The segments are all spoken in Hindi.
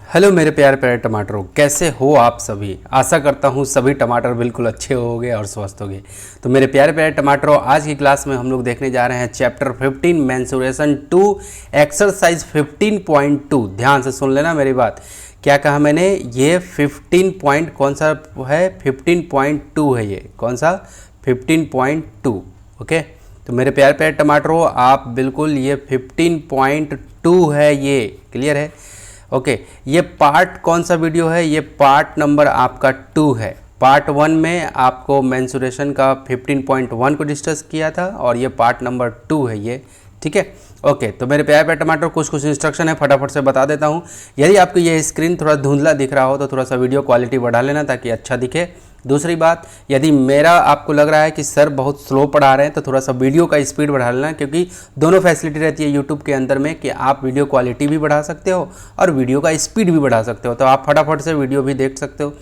हेलो मेरे प्यारे प्यारे टमाटरों, कैसे हो आप सभी। आशा करता हूँ सभी टमाटर बिल्कुल अच्छे होंगे और स्वस्थ होंगे। तो मेरे प्यारे प्यारे टमाटरों, आज की क्लास में हम लोग देखने जा रहे हैं चैप्टर 15 मेंसुरेशन 2 एक्सरसाइज 15.2। ध्यान से सुन लेना मेरी बात। क्या कहा मैंने, ये 15 पॉइंट कौन सा है, 15.2 है। ये कौन सा, 15.2। ओके, तो मेरे प्यारे प्यारे टमाटरों, आप बिल्कुल ये 15.2 है, ये क्लियर है। ओके, ये पार्ट कौन सा वीडियो है, ये पार्ट नंबर आपका 2 है। पार्ट 1 में आपको मेंसुरेशन का 15.1 को डिस्कस किया था और ये पार्ट नंबर 2 है ये, ठीक है। ओके, तो मेरे प्यारे प्यारे टमाटर, कुछ इंस्ट्रक्शन है, फटाफट से बता देता हूँ। यदि आपको ये स्क्रीन थोड़ा धुंधला दिख रहा हो तो थोड़ा सा वीडियो क्वालिटी बढ़ा लेना ताकि अच्छा दिखे। दूसरी बात, यदि मेरा आपको लग रहा है कि सर बहुत स्लो पढ़ा रहे हैं तो थोड़ा सा वीडियो का स्पीड बढ़ा लेना, क्योंकि दोनों फैसिलिटी रहती है यूट्यूब के अंदर में कि आप वीडियो क्वालिटी भी बढ़ा सकते हो और वीडियो का स्पीड भी बढ़ा सकते हो। तो आप फटाफट से वीडियो भी देख सकते हो।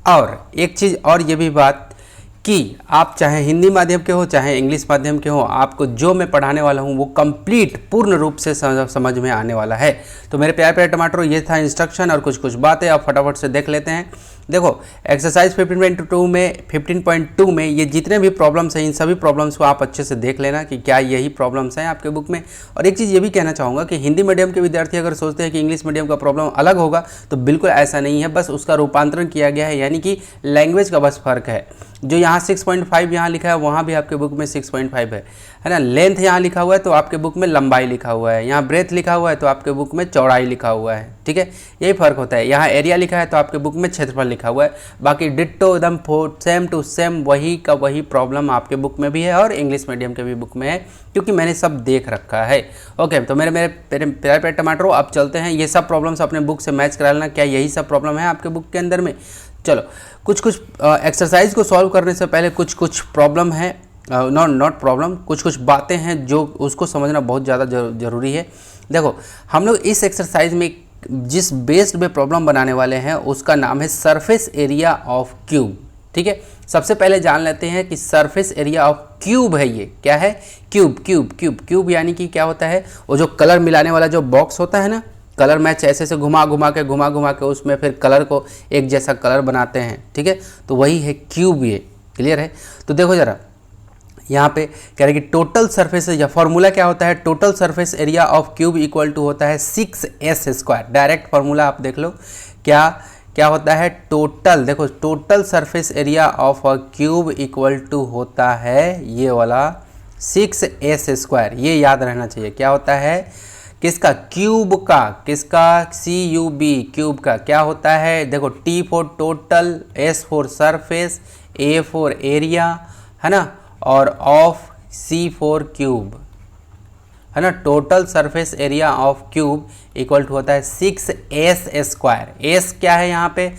और एक चीज़ और ये भी बात कि आप चाहे हिंदी माध्यम के हो चाहे इंग्लिश माध्यम के हो, आपको जो मैं पढ़ाने वाला हूँ वो कंप्लीट पूर्ण रूप से समझ में आने वाला है। तो मेरे प्यारे प्यारे टमाटरों, ये था इंस्ट्रक्शन और कुछ बातें आप फटाफट से देख लेते हैं। देखो, एक्सरसाइज 15.2 में ये जितने भी प्रॉब्लम्स हैं, इन सभी प्रॉब्लम्स को आप अच्छे से देख लेना कि क्या यही प्रॉब्लम्स हैं आपके बुक में। और एक चीज़ ये भी कहना चाहूँगा कि हिंदी मीडियम के विद्यार्थी अगर सोचते हैं कि इंग्लिश मीडियम का प्रॉब्लम अलग होगा, तो बिल्कुल ऐसा नहीं है। बस उसका रूपांतरण किया गया है, यानी कि लैंग्वेज का बस फर्क है। जो यहाँ 6.5 यहाँ लिखा है, वहाँ भी आपके बुक में 6.5 है ना। लेंथ यहाँ लिखा हुआ है तो आपके बुक में लंबाई लिखा हुआ है, यहाँ ब्रेथ लिखा हुआ है तो आपके बुक में चौड़ाई लिखा हुआ है, ठीक है। यही फ़र्क होता है। यहाँ एरिया लिखा है तो आपके बुक में क्षेत्रफल लिखा हुआ है। बाकी डिट्टो एकदम सेम टू सेम वही का वही प्रॉब्लम आपके बुक में भी है और इंग्लिश मीडियम के भी बुक में है, क्योंकि मैंने सब देख रखा है। ओके, तो मेरे प्यारे प्यारे टमाटरों, अब चलते हैं। ये सब प्रॉब्लम्स अपने बुक से मैच करा लेना, क्या यही सब प्रॉब्लम है आपके बुक के अंदर में। चलो, कुछ एक्सरसाइज को सॉल्व करने से पहले कुछ प्रॉब्लम है, नॉट प्रॉब्लम, कुछ बातें हैं जो उसको समझना बहुत ज़्यादा ज़रूरी है। देखो, हम लोग इस एक्सरसाइज में जिस बेस्ड में प्रॉब्लम बनाने वाले हैं उसका नाम है सरफेस एरिया ऑफ क्यूब, ठीक है। सबसे पहले जान लेते हैं कि सरफेस एरिया ऑफ क्यूब है, ये क्या है, क्यूब यानी कि क्या होता है, वो जो कलर मिलाने वाला जो बॉक्स होता है ना, कलर मैच ऐसे घुमा घुमा के उसमें फिर कलर को एक जैसा कलर बनाते हैं, ठीक है। तो वही है क्यूब, ये क्लियर है। तो देखो जरा, यहाँ पे कह रहे कि टोटल सरफेस या फॉर्मूला क्या होता है, total surface area of cube equal to होता है 6s²। डायरेक्ट फॉर्मूला आप देख लो, क्या होता है टोटल। देखो, total surface area of a cube equal to होता है ये वाला 6s²। ये याद रहना चाहिए। क्या होता है, किसका, क्यूब का, किसका, CUB, क्यूब का क्या होता है। देखो, T for total, S for surface, A for area, है ना, और ऑफ C फॉर क्यूब, है ना। Total surface area of cube equal to होता है 6s²। S क्या है यहाँ पे,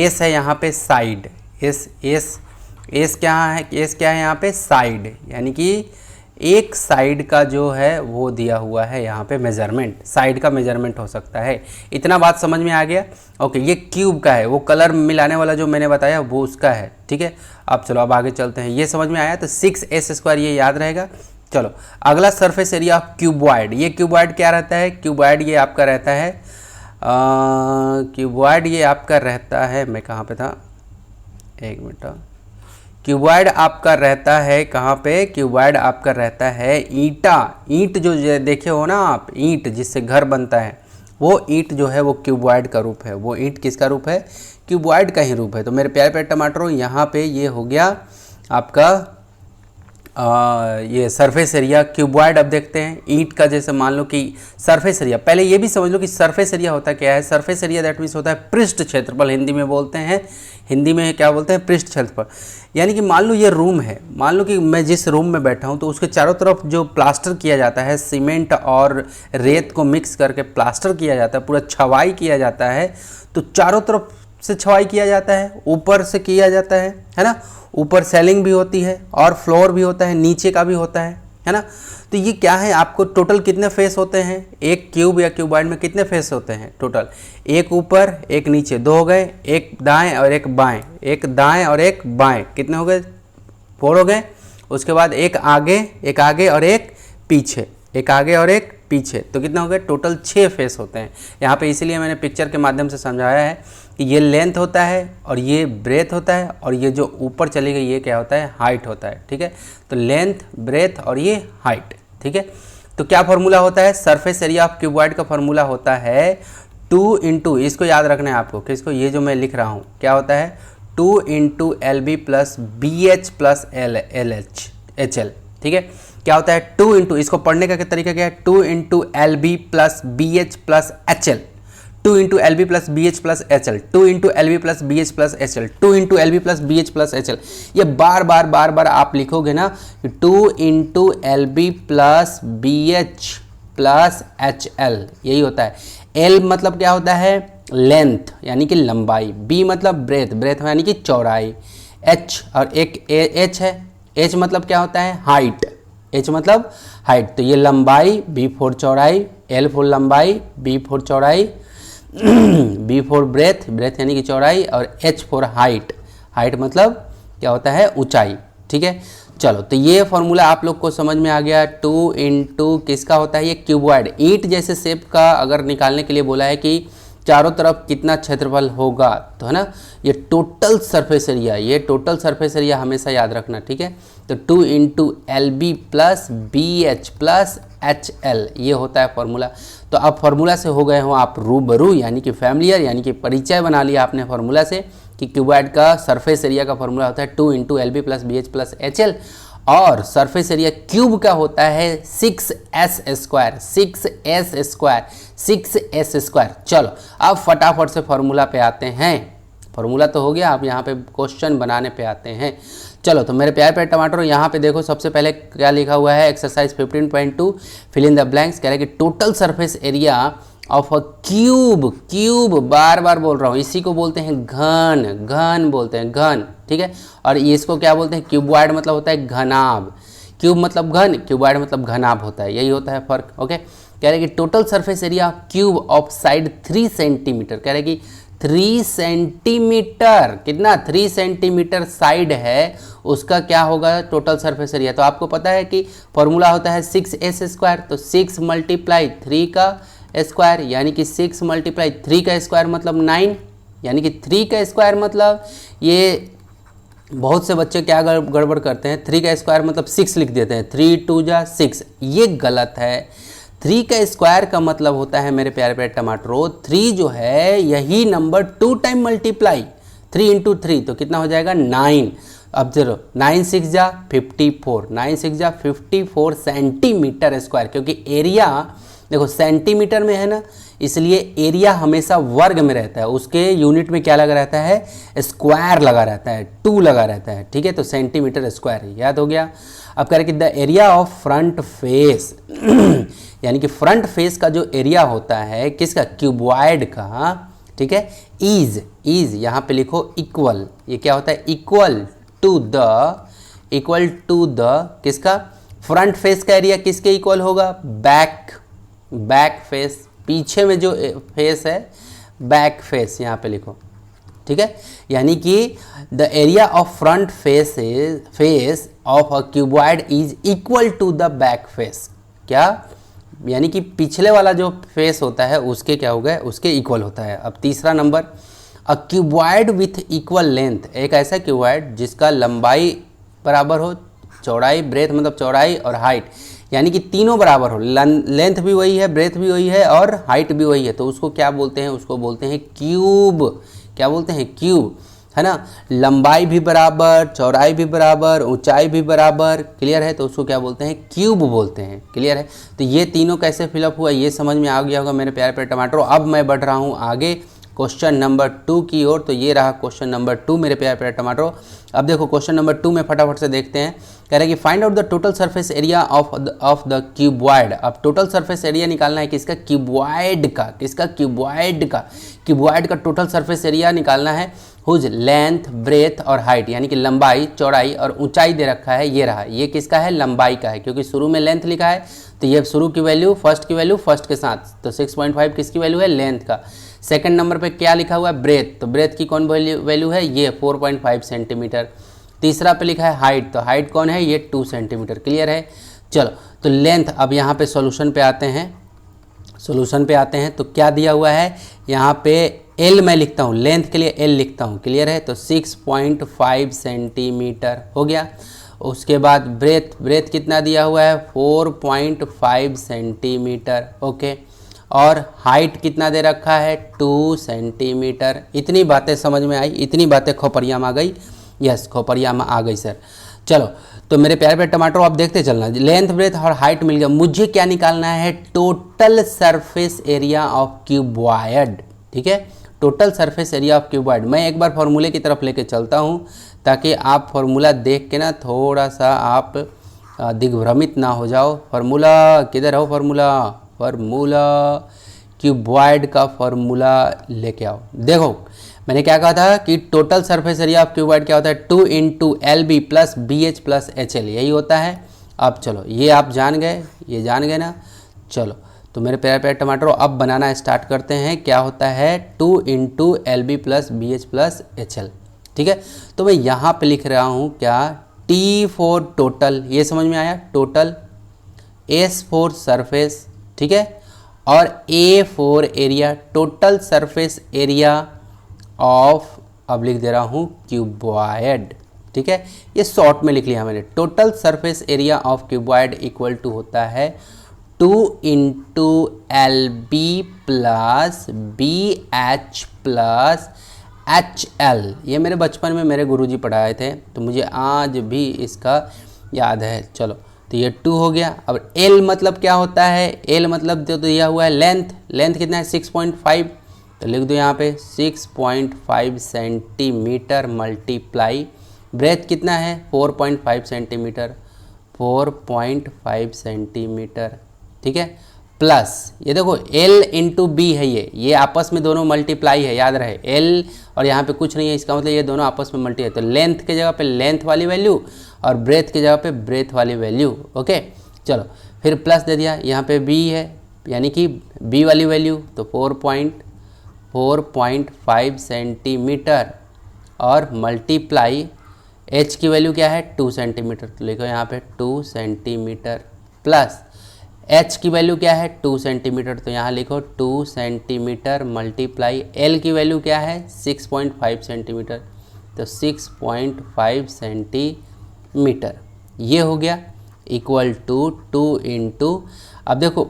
S है यहाँ पे साइड, S क्या है यहाँ पे, साइड, यानी कि एक साइड का जो है वो दिया हुआ है यहाँ पे मेजरमेंट, साइड का मेजरमेंट हो सकता है। इतना बात समझ में आ गया। ओके, ये क्यूब का है, वो कलर मिलाने वाला जो मैंने बताया वो उसका है, ठीक है। अब चलो, अब आगे चलते हैं। ये समझ में आया, तो 6s², ये याद रहेगा। चलो, अगला सरफेस एरिया ऑफ क्यूबॉइड। ये क्यूबॉइड क्या रहता है, क्यूबॉइड ये आपका रहता है, क्यूबॉइड ये आपका रहता है, मैं कहाँ पे था, एक मिनट। क्यूबॉइड आपका रहता है कहाँ पे, क्यूबॉइड आपका रहता है ईंट जो देखे हो ना आप, ईंट जिससे घर बनता है, वो ईंट जो है वो क्यूबॉइड का रूप है। वो ईंट किसका रूप है, क्यूबॉइड का ही रूप है। तो मेरे प्यारे प्यारे टमाटरों, यहाँ पे ये हो गया आपका ये सरफेस एरिया क्यूबॉइड। अब देखते हैं ईंट का, जैसे मान लो कि सरफेस एरिया, पहले ये भी समझ लो कि सरफेस एरिया होता क्या है। सरफेस एरिया दैट मीन्स होता है पृष्ठ क्षेत्रफल, हिंदी में बोलते हैं, हिंदी में क्या बोलते हैं, पृष्ठ क्षेत्रफल। यानी कि मान लो ये रूम है, मान लो कि मैं जिस रूम में बैठा हूँ तो उसके चारों तरफ जो प्लास्टर किया जाता है, सीमेंट और रेत को मिक्स करके प्लास्टर किया जाता है, पूरा छवाई किया जाता है। तो चारों तरफ से छवाई किया जाता है, ऊपर से किया जाता है ना, ऊपर सेलिंग भी होती है और फ्लोर भी होता है, नीचे का भी होता है ना। तो ये क्या है, आपको टोटल कितने फेस होते हैं, एक क्यूब या क्यूबॉइड में कितने फेस होते हैं टोटल, एक ऊपर एक नीचे, 2 हो गए, एक दाएं और एक बाएं, एक दाएं और एक बाएं, कितने हो गए, 4 हो गए। उसके बाद एक आगे और एक पीछे, एक आगे और एक पीछे, तो कितना हो गया, टोटल 6 फेस होते हैं यहाँ पे। इसीलिए मैंने पिक्चर के माध्यम से समझाया है कि ये लेंथ होता है और ये ब्रेथ होता है और ये जो ऊपर चली गई ये क्या होता है, हाइट होता है। ठीक है, तो लेंथ, ब्रेथ और ये हाइट। ठीक है, तो क्या फॉर्मूला होता है, सरफेस एरिया ऑफ क्यूबॉइड का फॉर्मूला होता है 2 इंटू, इसको याद रखना है आपको, किसको, ये जो मैं लिख रहा हूँ क्या होता है, 2 into LB plus BH plus HL। ठीक है, क्या होता है 2 इंटू, इसको पढ़ने का तरीका क्या है, 2 into LB plus BH plus HL, 2 into LB plus BH plus HL, 2 into LB plus BH plus HL, 2 into LB plus BH plus HL। ये बार बार आप लिखोगे ना, 2 into LB plus BH plus HL, यही होता है। L मतलब क्या होता है, लेंथ यानी कि लंबाई, B मतलब ब्रेथ, ब्रेथ यानी कि चौड़ाई, H और एक H है, H मतलब क्या होता है, हाइट, H मतलब हाइट। तो ये लंबाई, B फॉर चौड़ाई, L फॉर लंबाई, B फॉर चौड़ाई, B फॉर ब्रेथ, ब्रेथ यानी कि चौड़ाई, और H फॉर हाइट, हाइट मतलब क्या होता है, ऊंचाई। ठीक है, चलो तो ये फॉर्मूला आप लोग को समझ में आ गया। 2 इंटू किसका होता है, ये क्यूबॉइड, ईंट जैसे शेप का अगर निकालने के लिए बोला है कि चारों तरफ कितना क्षेत्रफल होगा, तो है ना, ये टोटल सरफेस एरिया, ये टोटल सरफेस एरिया हमेशा याद रखना। ठीक है, तो 2 into LB plus BH plus HL, ये होता है फॉर्मूला। तो अब फॉर्मूला से हो गए हो आप रूबरू, यानी कि फैमिलियर, यानी कि परिचय बना लिया आपने फॉर्मूला से कि क्यूबॉइड का सरफेस एरिया का फॉर्मूला होता है 2 into LB plus BH plus HL, और सरफेस एरिया क्यूब का होता है 6S square, 6S square, 6S square. चलो अब फटाफट से फॉर्मूला पे आते हैं, फॉर्मूला तो हो गया, अब यहाँ पे क्वेश्चन बनाने पे आते हैं। चलो तो मेरे प्यारे प्यारे टमाटर, यहाँ पे देखो सबसे पहले क्या लिखा हुआ है, exercise 15.2 fill in the blanks. कह रहा है कि total surface area of a cube, cube बार बार बोल रहा हूँ, इसी को बोलते हैं घन, घन बोलते हैं, घन। ठीक है, और इसको क्या बोलते हैं, क्यूबॉइड मतलब होता है घनाभ, क्यूब मतलब घन, क्यूबॉइड मतलब घनाभ होता है, यही होता है फर्क। ओके, कह रहे कि total surface area cube of side 3 centimetre, कह रहे कि 3 सेंटीमीटर, कितना, 3 सेंटीमीटर साइड है, उसका क्या होगा टोटल सरफेस एरिया। तो आपको पता है कि फॉर्मूला होता है 6S स्क्वायर, तो 6 मल्टीप्लाई 3 का स्क्वायर, यानी कि 6 मल्टीप्लाई 3 का स्क्वायर मतलब 9, यानी कि 3 का स्क्वायर मतलब, ये बहुत से बच्चे क्या गड़बड़ करते हैं, 3 का स्क्वायर मतलब 6 लिख देते हैं, 3 2 जा 6, ये गलत है। 3 का स्क्वायर का मतलब होता है मेरे प्यारे प्यारे टमाटरों, 3 जो है यही नंबर 2 टाइम मल्टीप्लाई, 3 इंटू 3 तो कितना हो जाएगा 9। अब जरो 9 6 जा 54, 9 6 जा 54 सेंटीमीटर स्क्वायर, क्योंकि एरिया देखो सेंटीमीटर में है ना, इसलिए एरिया हमेशा वर्ग में रहता है, उसके यूनिट में क्या लगा रहता है, स्क्वायर लगा रहता है, 2 लगा रहता है। ठीक है, तो सेंटीमीटर स्क्वायर याद हो गया। अब कह रहे कि the area of front face यानी कि फ्रंट फेस का जो एरिया होता है किसका, क्यूबॉइड का, ठीक है, इज यहाँ पे लिखो इक्वल, ये क्या होता है, इक्वल टू द किसका, फ्रंट फेस का एरिया किसके इक्वल होगा, बैक फेस, पीछे में जो फेस है बैक फेस यहाँ पे लिखो। ठीक है, यानी कि the area of front face of a cuboid is equal to the back face, क्या, यानी कि पिछले वाला जो फेस होता है उसके क्या हो गया, उसके इक्वल होता है। अब तीसरा number, a cuboid with equal length, एक ऐसा क्यूबॉइड जिसका लंबाई बराबर हो, चौड़ाई, ब्रेथ मतलब चौड़ाई और हाइट, यानी कि तीनों बराबर हो, लेंथ भी वही है, ब्रेथ भी वही है और हाइट भी वही है, तो उसको क्या बोलते हैं, उसको बोलते हैं क्यूब। क्या बोलते हैं, क्यूब, है ना, लंबाई भी बराबर, चौड़ाई भी बराबर, ऊंचाई भी बराबर, क्लियर है, तो उसको क्या बोलते हैं, क्यूब बोलते हैं। क्लियर है, तो ये तीनों कैसे फिलअप हुआ ये समझ में आ गया होगा मेरे प्यारे प्यारे टमाटरों। अब मैं बढ़ रहा हूँ आगे क्वेश्चन नंबर 2 की ओर, तो ये रहा क्वेश्चन नंबर 2 मेरे प्यारे प्यारे टमाटरों। अब देखो क्वेश्चन नंबर 2 में फटाफट से देखते हैं। कह रहे हैं कि find out the total surface area of the cuboid. अब टोटल सरफेस एरिया निकालना है किसका, क्यूबॉइड का, किसका, क्यूबॉइड का टोटल सरफेस एरिया निकालना है, हुज लेंथ, ब्रेथ और हाइट, यानी कि लंबाई, चौड़ाई और ऊंचाई दे रखा है, ये रहा, ये किसका है, लंबाई का है, क्योंकि शुरू में लेंथ लिखा है तो ये शुरू की वैल्यू फर्स्ट की वैल्यू फर्स्ट के साथ, तो 6.5 किसकी वैल्यू है, लेंथ का। सेकंड नंबर पे क्या लिखा हुआ है, ब्रेथ, तो ब्रेथ की कौन वैल्यू है, ये 4.5 सेंटीमीटर। तीसरा पे लिखा है हाइट, तो हाइट कौन है, ये 2 सेंटीमीटर। क्लियर है, चलो तो लेंथ, अब यहाँ पे सॉल्यूशन पे आते हैं। सॉल्यूशन पे आते हैं तो क्या दिया हुआ है यहाँ पे, एल मैं लिखता हूँ, लेंथ के लिए एल लिखता हूँ, क्लियर है। तो 6.5 सेंटीमीटर हो गया। उसके बाद ब्रेथ कितना दिया हुआ है, 4.5 सेंटीमीटर, ओके। और हाइट कितना दे रखा है, 2 सेंटीमीटर। इतनी बातें समझ में आई, इतनी बातें खोपड़िया में आ गई, यस खोपड़िया में आ गई सर। चलो तो मेरे प्यारे प्यारे टमाटर आप देखते चलना, लेंथ ब्रेथ और हाइट मिल गया। मुझे क्या निकालना है, total surface area of cuboid, ठीक है, total surface area of cuboid. मैं एक बार फॉर्मूले की तरफ लेके चलता हूँ ताकि आप फॉर्मूला देख के ना थोड़ा सा आप दिग्भ्रमित ना हो जाओ। फार्मूला किधर हो, फार्मूला क्यूबॉइड का फार्मूला लेके आओ। देखो मैंने क्या कहा था कि total surface area of cuboid क्या होता है, 2 × LB + BH + HL, यही होता है। अब चलो ये आप जान गए, ये जान गए ना। चलो तो मेरे प्यारे प्यारे टमाटरों अब बनाना स्टार्ट करते हैं। क्या होता है, 2 × LB + BH + HL, ठीक है। तो मैं यहाँ पे लिख रहा हूँ क्या, T फॉर टोटल, ये समझ में आया, टोटल, S फॉर सरफेस, ठीक है, और A for area, total surface area of, अब लिख दे रहा हूँ क्यूबॉइड, ठीक है। ये शॉर्ट में लिख लिया मैंने, total surface area of cuboid equal to होता है 2 × LB + BH + HL। ये मेरे बचपन में मेरे गुरुजी पढ़ाए थे तो मुझे आज भी इसका याद है। चलो तो ये 2 हो गया। अब L मतलब क्या होता है, L मतलब तो दिया हुआ है लेंथ कितना है, 6.5, तो लिख दो यहाँ पे 6.5 सेंटीमीटर मल्टीप्लाई ब्रेथ कितना है, 4.5 सेंटीमीटर, 4.5 सेंटीमीटर, ठीक है, प्लस ये देखो L × B है, ये आपस में दोनों मल्टीप्लाई है, याद रहे L और यहाँ पे कुछ नहीं है, इसका मतलब ये दोनों आपस में मल्टी है। तो लेंथ के जगह पे लेंथ वाली वैल्यू और ब्रेथ के जगह पे ब्रेथ वाली वैल्यू, ओके। चलो फिर प्लस दे दिया, यहाँ पे B है यानी कि B वाली वैल्यू, तो 4.5 सेंटीमीटर और मल्टीप्लाई H की वैल्यू क्या है, 2 सेंटीमीटर, तो लिखो यहाँ पे 2 सेंटीमीटर, प्लस H की वैल्यू क्या है, 2 सेंटीमीटर, तो यहाँ लिखो 2 सेंटीमीटर मल्टीप्लाई L की वैल्यू क्या है, 6.5 सेंटीमीटर, तो 6.5 सेंटीमीटर, ये हो गया इक्वल टू 2 × अब देखो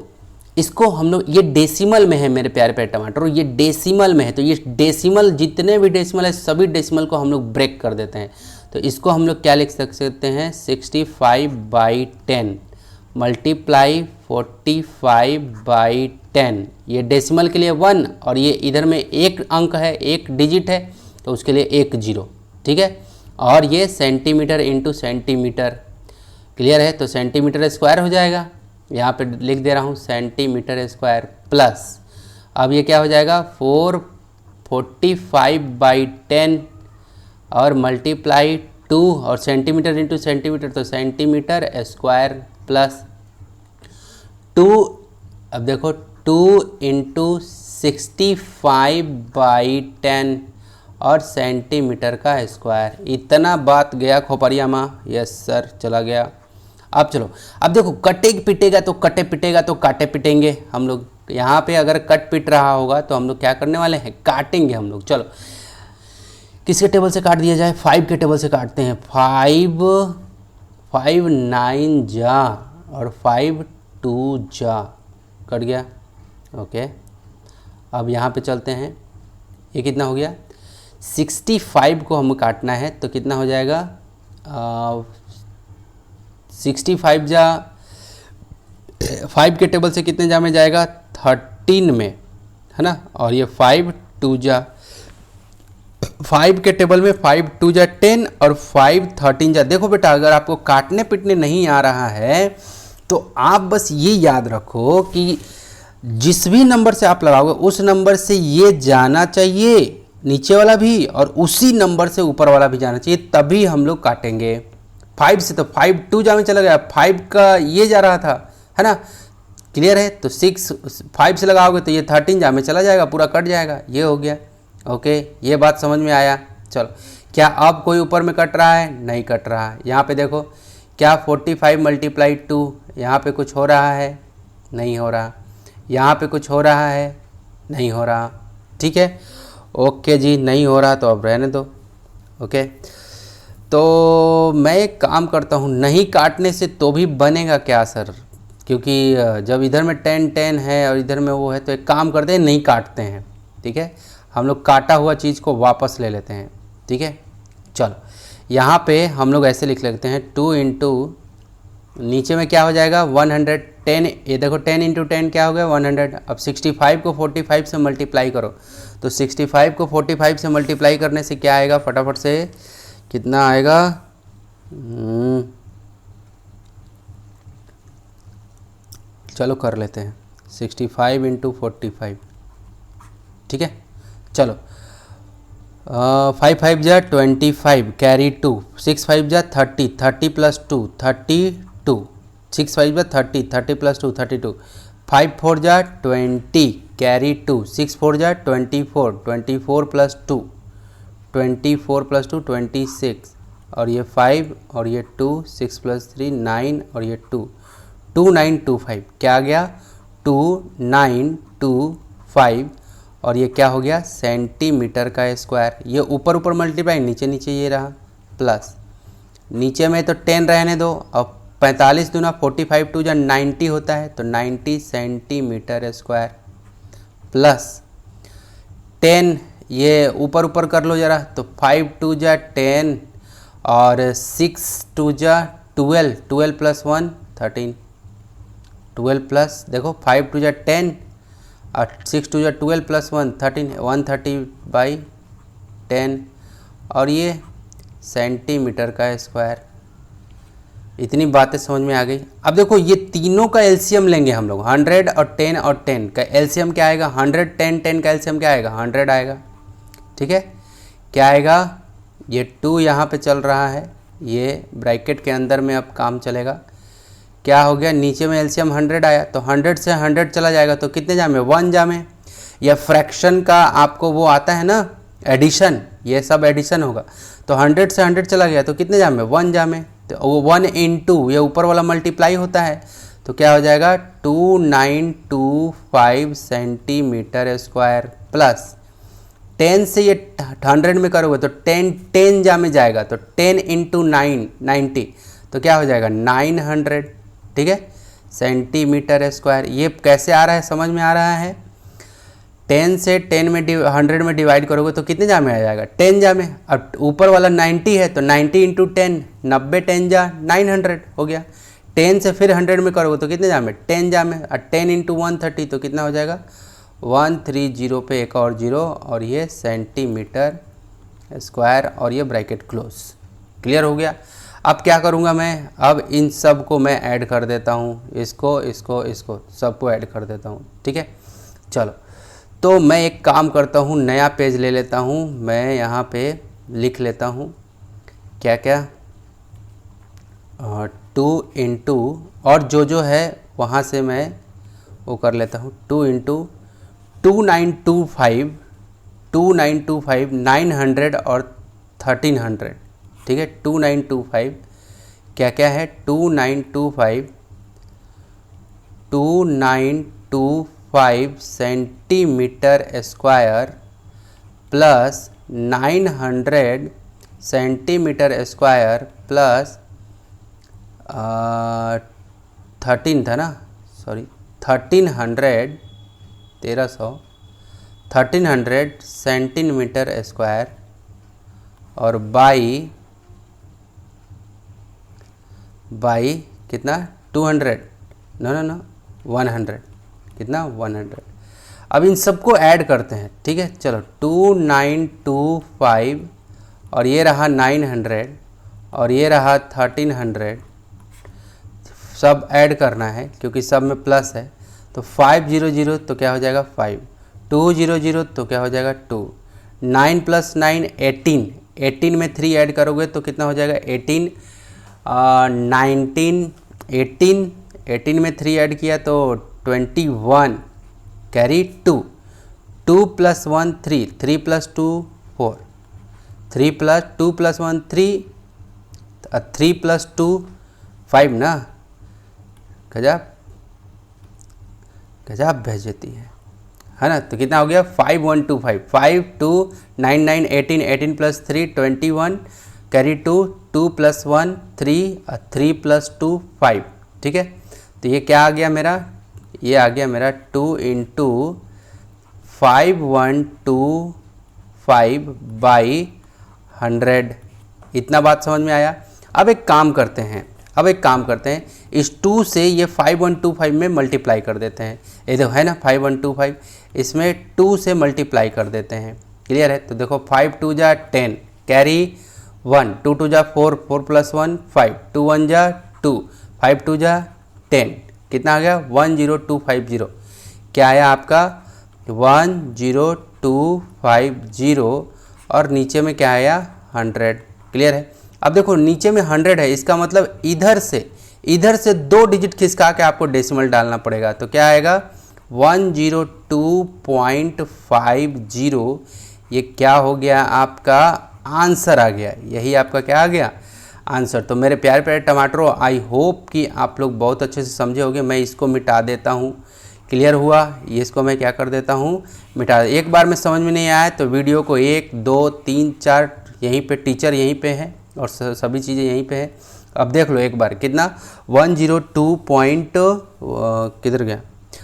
इसको हम लोग, ये डेसिमल में है मेरे प्यारे प्यारे टमाटर, ये डेसिमल में है, तो ये डेसिमल जितने भी डेसिमल है सभी डेसिमल को हम लोग ब्रेक कर देते हैं। तो इसको हम लोग क्या लिख सकते हैं, 65/10 मल्टीप्लाई 45/10, ये डेसिमल के लिए 1 और ये इधर में एक अंक है, एक डिजिट है, तो उसके लिए 1 0, ठीक है। और ये सेंटीमीटर × सेंटीमीटर, क्लियर है, तो सेंटीमीटर स्क्वायर हो जाएगा, यहाँ पे लिख दे रहा हूँ सेंटीमीटर स्क्वायर, प्लस अब ये क्या हो जाएगा 45/10 और मल्टीप्लाई 2 और सेंटीमीटर × सेंटीमीटर, तो सेंटीमीटर स्क्वायर प्लस 2, अब देखो 2 × 65/10 और सेंटीमीटर का स्क्वायर। इतना बात गया खोपड़िया माँ, यस सर चला गया। अब चलो, अब देखो कटे पिटेगा तो कटे पिटेगा तो काटे पिटेंगे हम लोग। यहाँ पे अगर कट पिट रहा होगा तो हम लोग क्या करने वाले हैं, काटेंगे हम लोग। चलो किसके टेबल से काट दिया जाए, 5 के टेबल से काटते हैं। 5 9 जा और 5 2 जा, कट गया, ओके। अब यहाँ पे चलते हैं, ये कितना हो गया, 65 को हमें काटना है तो कितना हो जाएगा, 65 जा 5 के टेबल से कितने जा में जाएगा, 13 में, है ना। और ये 5 2 जा, 5 के टेबल में 5 2 जा 10 और 5 13 जा। देखो बेटा अगर आपको काटने पिटने नहीं आ रहा है तो आप बस ये याद रखो कि जिस भी नंबर से आप लगाओगे उस नंबर से ये जाना चाहिए नीचे वाला भी और उसी नंबर से ऊपर वाला भी जाना चाहिए, तभी हम लोग काटेंगे। 5 से तो 5 2 जा में चला गया, 5 का ये जा रहा था, है ना, क्लियर है। तो 5 से लगाओगे तो ये 13 जा में चला जाएगा, पूरा कट जाएगा, ये हो गया, ओके। ये बात समझ में आया। चलो क्या अब कोई ऊपर में कट रहा है, नहीं कट रहा है। यहाँ पे देखो क्या 45 × 2, यहाँ पे कुछ हो रहा है, नहीं हो रहा। यहाँ पे कुछ हो रहा है? नहीं हो रहा। ठीक है, ओके जी, नहीं हो रहा तो अब रहने दो। ओके, तो मैं एक काम करता हूँ, नहीं काटने से तो भी बनेगा क्या सर? क्योंकि जब इधर में 10 10 है और इधर में वो है, तो एक काम करते हैं, नहीं काटते हैं। ठीक है, हम लोग काटा हुआ चीज़ को वापस ले लेते हैं। ठीक है, चलो यहाँ पे हम लोग ऐसे लिख लेते हैं 2 इंटू, नीचे में क्या हो जाएगा 110, ये देखो 10 इंटू 10 क्या हो गया 100। अब 65 को 45 से मल्टीप्लाई करो, तो 65 को 45 से मल्टीप्लाई करने से क्या आएगा, फटाफट से कितना आएगा, चलो कर लेते हैं 65 इंटू 45। ठीक है, चलो 5 5 जा 25 कैरी 2, 6 5 जा 30, 30 प्लस 2 32, 6 5 जा 30, 30 प्लस 2 32, 5 4 जा 20 कैरी 2, 6 4 जा 24, 24 प्लस 2 24 प्लस 2 26, और ये 5 और ये 2, 6 प्लस 3 9 और ये 2 2925, क्या आ गया 2925, और ये क्या हो गया सेंटीमीटर का स्क्वायर। ये ऊपर ऊपर मल्टीप्लाई, नीचे नीचे ये रहा प्लस, नीचे में तो 10 रहने दो। अब 45 दूना 45 टू जा 90 होता है, तो 90 सेंटीमीटर स्क्वायर प्लस 10, ये ऊपर ऊपर कर लो ज़रा, तो 5 टू जा 10 और 6 टू जा 12, 12 प्लस 1 13, 12 प्लस देखो 5 टू जा 10 और 6 टू जा 12 प्लस 1 13, 130/10, और ये सेंटीमीटर का स्क्वायर। इतनी बातें समझ में आ गई। अब देखो ये तीनों का एलसीएम लेंगे हम लोग, 100 और 10 और 10 का एलसीएम क्या आएगा, 100 10 10 का एलसीएम क्या आएगा 100 आएगा। ठीक है, क्या आएगा, ये 2 यहाँ पे चल रहा है, ये ब्रैकेट के अंदर में अब काम चलेगा। क्या हो गया, नीचे में एलसीएम 100 आया, तो 100 से 100 चला जाएगा, तो कितने जामे 1 जामे। या फ्रैक्शन का आपको वो आता है ना एडिशन, ये सब एडिशन होगा, तो 100 से 100 चला गया तो कितने जामे 1 जामे, तो वो 1 इंटू ये ऊपर वाला मल्टीप्लाई होता है, तो क्या हो जाएगा 2925 सेंटीमीटर स्क्वायर प्लस 10 से ये 100 में करोगे तो 10 जामे जाएगा, तो 10 इंटू 9 90, तो क्या हो जाएगा 900। ठीक है, सेंटीमीटर स्क्वायर। ये कैसे आ रहा है, समझ में आ रहा है, 10 से 10 में 100 में डिवाइड करोगे तो कितने जामे आ जाएगा 10 जामे। अब ऊपर वाला 90 है, तो 90 इंटू 10, 90 10 जा 900 हो गया। 10 से फिर 100 में करोगे तो कितने जामे 10 जामे, और 10 इंटू 130 तो कितना हो जाएगा 130 पे एक और जीरो, और ये सेंटीमीटर स्क्वायर, और ये ब्रैकेट क्लोज। क्लियर हो गया। अब क्या करूँगा मैं, अब इन सब को मैं ऐड कर देता हूँ, इसको इसको इसको सबको ऐड कर देता हूँ। ठीक है, चलो तो मैं एक काम करता हूँ, नया पेज ले लेता हूँ, मैं यहाँ पे लिख लेता हूँ क्या क्या 2 इंटू, और जो है वहाँ से मैं वो कर लेता हूँ 2 इंटू 2925 900 और 1300। ठीक है, 2925 क्या क्या है 2925 centimetre square plus 900 centimetre square plus 13 था ना, सॉरी 1300 सेंटीमीटर स्क्वायर और बाई कितना 200, नो 100, कितना 100। अब इन सबको ऐड करते हैं। ठीक है, चलो 2925 और ये रहा 900 और ये रहा 1300, सब ऐड करना है क्योंकि सब में प्लस है। तो 500 तो क्या हो जाएगा 5, 200 तो क्या हो जाएगा 2, 9 + 9 18, 18 में 3 ऐड करोगे तो कितना हो जाएगा 18, 19 18 में 3 ऐड किया तो 21, कैरी 2 + 1 3, 3 + 2 4, 3 + 2 + 1 3, 3 + 2 5 ना, गजब भेजती है ना। तो कितना हो गया 5125, 5 2 9 9 18, 18 प्लस 3 21, कैरी 2 2 प्लस 1 3, 3 प्लस 2 5। ठीक है, तो ये क्या आ गया मेरा, ये आ गया मेरा 2 इंटू 5125 बाई 100। इतना बात समझ में आया। अब एक काम करते हैं, इस 2 से ये 5125 में मल्टीप्लाई कर देते हैं। ये तो है ना 5125, इसमें 2 से मल्टीप्लाई कर देते हैं। क्लियर है। तो देखो 5 2 जा 10, कैरी 1, 2 2 जा 4, 4 प्लस 1 5, 2 1 जा 2, 5 2 जा 10, कितना आ गया 10250। क्या आया आपका 10250 और नीचे में क्या आया 100। क्लियर है। अब देखो नीचे में 100 है, इसका मतलब इधर से 2 डिजिट खिसका के आपको डेसिमल डालना पड़ेगा। तो क्या आएगा 102.50। ये क्या हो गया आपका आंसर आ गया। यही आपका क्या आ गया आंसर। तो मेरे प्यारे प्यारे टमाटरों, आई होप कि आप लोग बहुत अच्छे से समझे होंगे। मैं इसको मिटा देता हूँ। क्लियर हुआ। ये इसको मैं क्या कर देता हूँ मिटा। एक बार में समझ में नहीं आया तो वीडियो को 1 2 3 4 यहीं पे टीचर यहीं पे है और सभी चीज़ें यहीं पे है। अब देख लो एक बार कितना 102 पॉइंट किधर गया,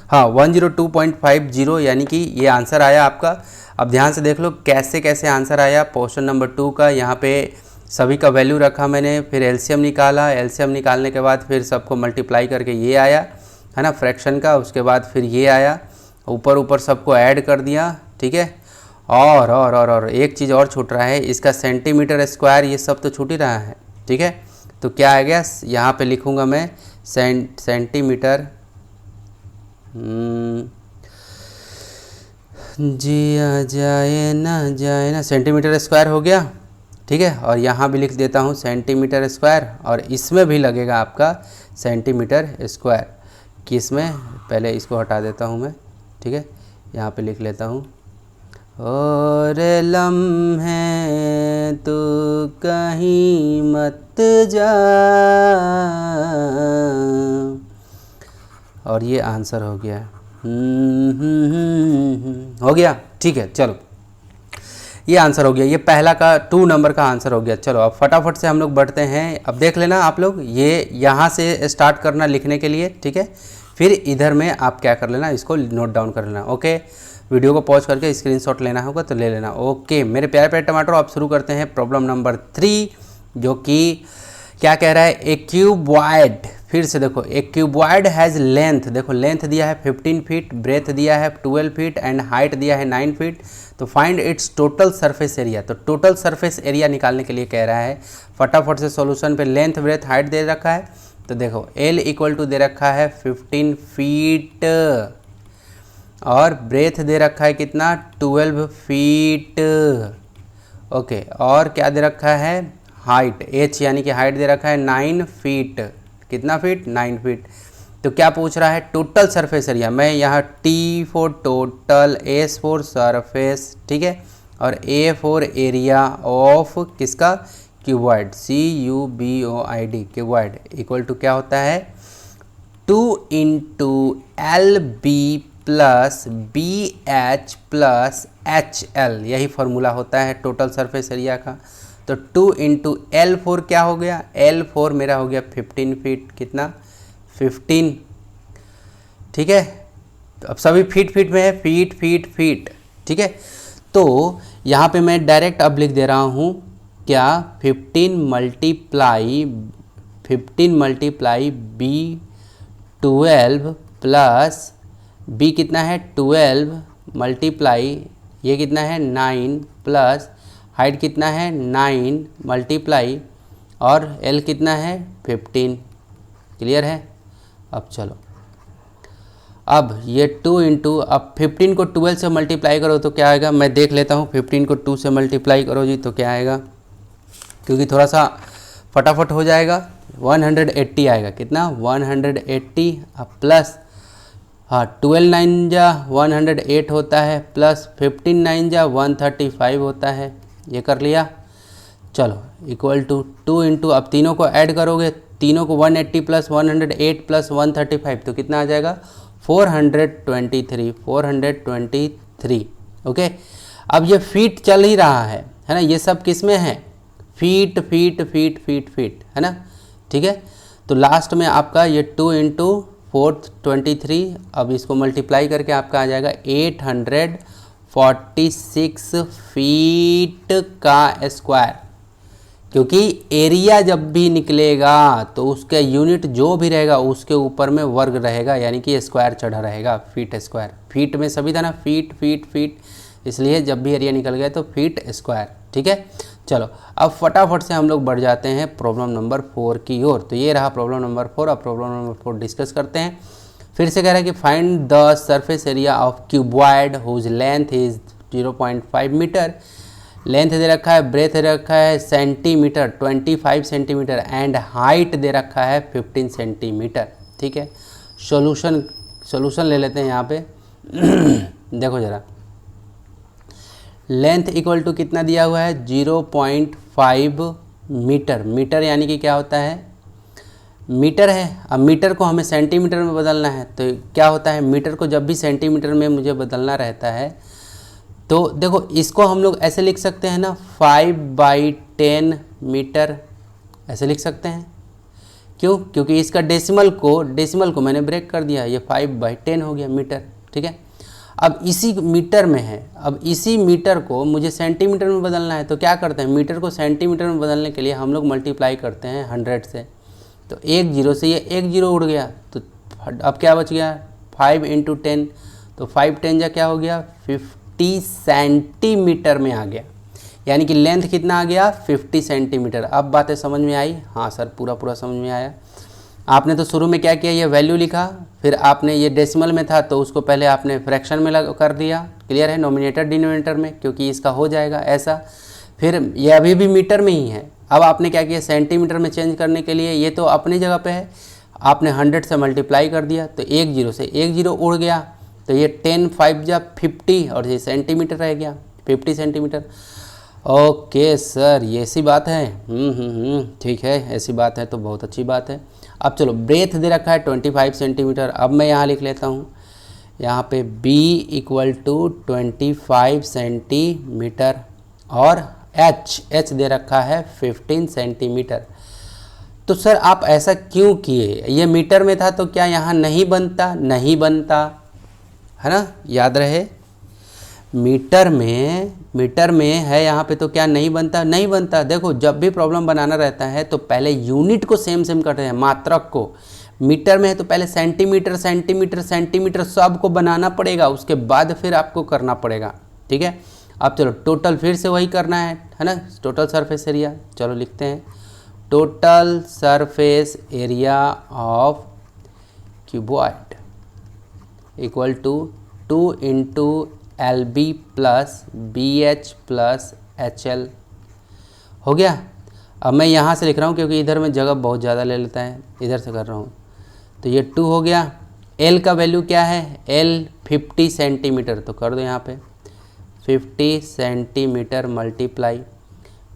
हाँ 102.50 यानी कि ये आंसर आया आपका। अब ध्यान से देख लो कैसे कैसे आंसर आया। क्वेश्चन नंबर 2 का यहाँ पे सभी का वैल्यू रखा मैंने, फिर एलसीएम निकाला, एलसीएम निकालने के बाद फिर सबको मल्टीप्लाई करके ये आया है ना फ्रैक्शन का। उसके बाद फिर ये आया, ऊपर सबको ऐड कर दिया। ठीक है। और एक चीज़ और छूट रहा है, इसका सेंटीमीटर स्क्वायर ये सब तो छूट ही रहा है। ठीक है। तो क्या आ गया यहाँ पे लिखूँगा मैं सेंटीमीटर, जिया जाए ना सेंटीमीटर स्क्वायर हो गया। ठीक है। और यहाँ भी लिख देता हूँ सेंटीमीटर स्क्वायर और इसमें भी लगेगा आपका सेंटीमीटर स्क्वायर। किस में, पहले इसको हटा देता हूँ मैं। ठीक है। यहाँ पे लिख लेता हूँ और लम्हे तू कहीं मत जा, और ये आंसर हो गया। हो गया। ठीक है। चलो ये आंसर हो गया, ये पहला का 2 नंबर का आंसर हो गया। चलो अब फटाफट से हम लोग बढ़ते हैं। अब देख लेना आप लोग, ये यहाँ से स्टार्ट करना लिखने के लिए। ठीक है। फिर इधर में आप क्या कर लेना, इसको नोट डाउन कर लेना। ओके, वीडियो को पॉज करके स्क्रीनशॉट लेना होगा तो ले लेना। ओके मेरे प्यारे प्यारे टमाटर, आप शुरू करते हैं प्रॉब्लम नंबर 3, जो कि क्या कह रहा है, ए क्यूबॉइड। फिर से देखो, ए क्यूबॉइड हैज़ लेंथ, देखो लेंथ दिया है 15 फीट, ब्रेथ दिया है 12 फीट एंड हाइट दिया है 9 फीट। तो find its total surface area. तो टोटल सरफेस एरिया निकालने के लिए कह रहा है। फटाफट से सॉल्यूशन पे लेंथ ब्रेथ हाइट दे रखा है। तो देखो L इक्वल टू दे रखा है 15 फीट और ब्रेथ दे रखा है कितना 12 फीट। ओके, और क्या दे रखा है हाइट, H यानी कि हाइट दे रखा है 9 फीट। कितना फीट 9 फीट। तो क्या पूछ रहा है टोटल सरफेस एरिया। मैं यहाँ T for total, S for surface, ठीक है, और A फॉर एरिया ऑफ किसका cuboid, CUBOID cuboid equal to क्या होता है 2 into LB plus BH plus HL, यही फॉर्मूला होता है टोटल सरफेस एरिया का। तो 2 इंटू L4 क्या हो गया, L4 मेरा हो गया 15 फीट। कितना 15। ठीक है। तो अब सभी फीट में है, फीट। ठीक है। तो यहाँ पे मैं डायरेक्ट अब लिख दे रहा हूँ क्या 15 मल्टीप्लाई B12 प्लस B कितना है 12 मल्टीप्लाई ये कितना है 9 प्लस हाइट कितना है 9 मल्टीप्लाई और L कितना है 15। क्लियर है। अब चलो, अब ये 2 इंटू, अब 15 को 12 से मल्टीप्लाई करो तो क्या आएगा, मैं देख लेता हूँ 15 को 2 से मल्टीप्लाई करो जी तो क्या आएगा, क्योंकि थोड़ा सा फटाफट हो जाएगा। 180 आएगा। कितना 180 अब प्लस, हाँ 12 9 जा 108 होता है, प्लस 15 9 जा 135 होता है। ये कर लिया। चलो इक्वल टू 2 इंटू, अब तीनों को ऐड करोगे, तीनों को 180 प्लस 108 प्लस 135 तो कितना आ जाएगा 423 ओके। अब ये फीट चल ही रहा है ना, ये सब किस में है, feet feet feet feet feet, है ना, ठीक है। तो लास्ट में आपका ये 2 इंटू 423, अब इसको मल्टीप्लाई करके आपका आ जाएगा 846 फीट का स्क्वायर, क्योंकि एरिया जब भी निकलेगा तो उसका यूनिट जो भी रहेगा उसके ऊपर में वर्ग रहेगा, यानी कि स्क्वायर चढ़ा रहेगा, फीट स्क्वायर। फीट में सभी था ना, फीट फीट फीट, इसलिए जब भी एरिया निकल गया तो फीट स्क्वायर, ठीक है। चलो अब फटाफट से हम लोग बढ़ जाते हैं प्रॉब्लम नंबर 4 की ओर। तो ये रहा प्रॉब्लम नंबर 4। अब प्रॉब्लम नंबर 4 डिस्कस करते हैं। फिर से कह रहा है कि find the surface area of cuboid whose length is 0.5 metre. Length दे रखा है, ब्रेथ दे रखा है सेंटीमीटर 25 सेंटीमीटर एंड हाइट दे रखा है 15 सेंटीमीटर, ठीक है। सॉल्यूशन ले लेते हैं यहाँ पे। देखो ज़रा, लेंथ इक्वल टू कितना दिया हुआ है, 0.5 मीटर। मीटर यानी कि क्या होता है, मीटर है। अब मीटर को हमें सेंटीमीटर में बदलना है, तो क्या होता है, मीटर को जब भी सेंटीमीटर में मुझे बदलना रहता है तो देखो इसको हम लोग ऐसे लिख सकते हैं ना, 5/10 मीटर ऐसे लिख सकते हैं। क्यों, क्योंकि इसका डेसिमल को मैंने ब्रेक कर दिया, ये 5/10 हो गया मीटर, ठीक है। अब इसी मीटर में है, अब इसी मीटर को मुझे सेंटीमीटर में बदलना है, तो क्या करते हैं, मीटर को सेंटीमीटर में बदलने के लिए हम लोग मल्टीप्लाई करते हैं 100 से। तो 1 0 से ये 1 0 उड़ गया, तो अब क्या बच गया, 5 × 10, तो 5 10 जा क्या हो गया, 50 सेंटीमीटर में आ गया, यानी कि लेंथ कितना आ गया, 50 सेंटीमीटर। अब बातें समझ में आई, हाँ सर पूरा समझ में आया। आपने तो शुरू में क्या किया, ये वैल्यू लिखा, फिर आपने ये डेसिमल में था तो उसको पहले आपने फ्रैक्शन में कर दिया, क्लियर है, नोमिनेटर डिनोमिनेटर में, क्योंकि इसका हो जाएगा ऐसा। फिर ये अभी भी मीटर में ही है, अब आपने क्या किया, सेंटीमीटर में चेंज करने के लिए ये तो अपनी जगह पे है, आपने 100 से मल्टीप्लाई कर दिया, तो 1 0 से 1 0 उड़ गया, तो ये 10 5 जा 50 और ये सेंटीमीटर रह गया 50 सेंटीमीटर। ओके सर, ये ऐसी बात है, ठीक है, ऐसी बात है तो बहुत अच्छी बात है। अब चलो, ब्रेथ दे रखा है 25 सेंटीमीटर। अब मैं यहाँ लिख लेता हूँ, यहाँ पे B = 25 सेंटीमीटर और H दे रखा है 15 सेंटीमीटर। तो सर आप ऐसा क्यों किए, ये मीटर में था तो क्या यहाँ नहीं बनता, नहीं बनता, है ना, याद रहे, मीटर में है यहाँ पे, तो क्या नहीं बनता, नहीं बनता। देखो जब भी प्रॉब्लम बनाना रहता है तो पहले यूनिट को सेम करते हैं, मात्रक को। मीटर में है तो पहले सेंटीमीटर सेंटीमीटर सेंटीमीटर सबको बनाना पड़ेगा, उसके बाद फिर आपको करना पड़ेगा, ठीक है। अब चलो टोटल फिर से वही करना है ना, टोटल सरफेस एरिया। चलो लिखते हैं, total surface area of cuboid equal to 2 × LB + BH + HL हो गया। अब मैं यहाँ से लिख रहा हूँ क्योंकि इधर में जगह बहुत ज़्यादा ले लेता है, इधर से कर रहा हूँ, तो ये 2 हो गया। L का वैल्यू क्या है, L 50 सेंटीमीटर, तो कर दो यहाँ पे 50 सेंटीमीटर मल्टीप्लाई,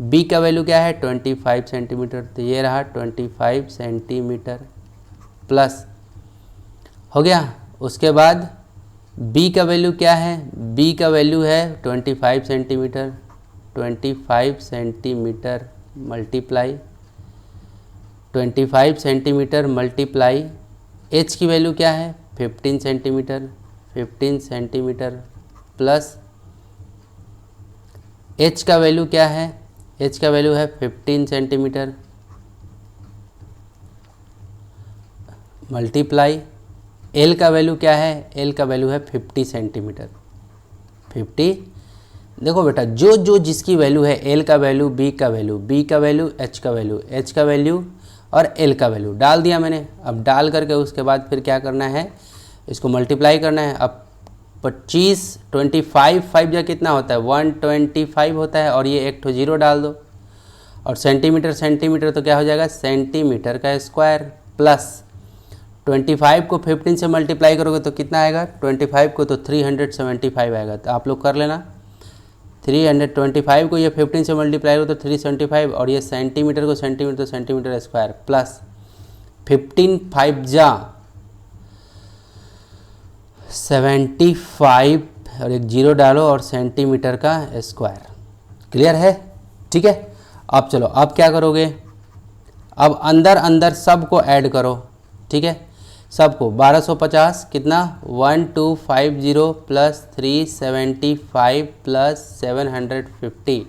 B का वैल्यू क्या है 25 सेंटीमीटर, तो ये रहा 25 सेंटीमीटर प्लस, हो गया। उसके बाद B का वैल्यू क्या है, B का वैल्यू है 25 centimetre, 25 centimetre multiply 25 centimetre multiply, H की वैल्यू क्या है 15 सेंटीमीटर, 15 सेंटीमीटर प्लस H का वैल्यू क्या है, H का वैल्यू है 15 सेंटीमीटर मल्टीप्लाई L का वैल्यू क्या है, L का वैल्यू है 50 सेंटीमीटर 50। देखो बेटा, जो जिसकी वैल्यू है, L का वैल्यू, B का वैल्यू, B का वैल्यू, H का वैल्यू, H का वैल्यू और L का वैल्यू डाल दिया मैंने। अब डाल करके उसके बाद फिर क्या करना है, इसको मल्टीप्लाई करना है। अब 25 25 5 जा कितना होता है 125 होता है, और ये एक ठो 0 डाल दो, और सेंटीमीटर सेंटीमीटर तो क्या हो जाएगा सेंटीमीटर का स्क्वायर प्लस 25 को 15 से मल्टीप्लाई करोगे तो कितना आएगा, 25 को तो 375 आएगा। तो आप लोग कर लेना, 325 को ये 15 से मल्टीप्लाई करो तो 375, और ये सेंटीमीटर को सेंटीमीटर तो सेंटीमीटर स्क्वायर प्लस 15 5 जा 75 और एक जीरो डालो और सेंटीमीटर का स्क्वायर। क्लियर है? ठीक है। अब चलो, अब क्या करोगे, अब अंदर अंदर सबको ऐड करो। ठीक है, सबको 1250 कितना 1250 प्लस 375 प्लस 750,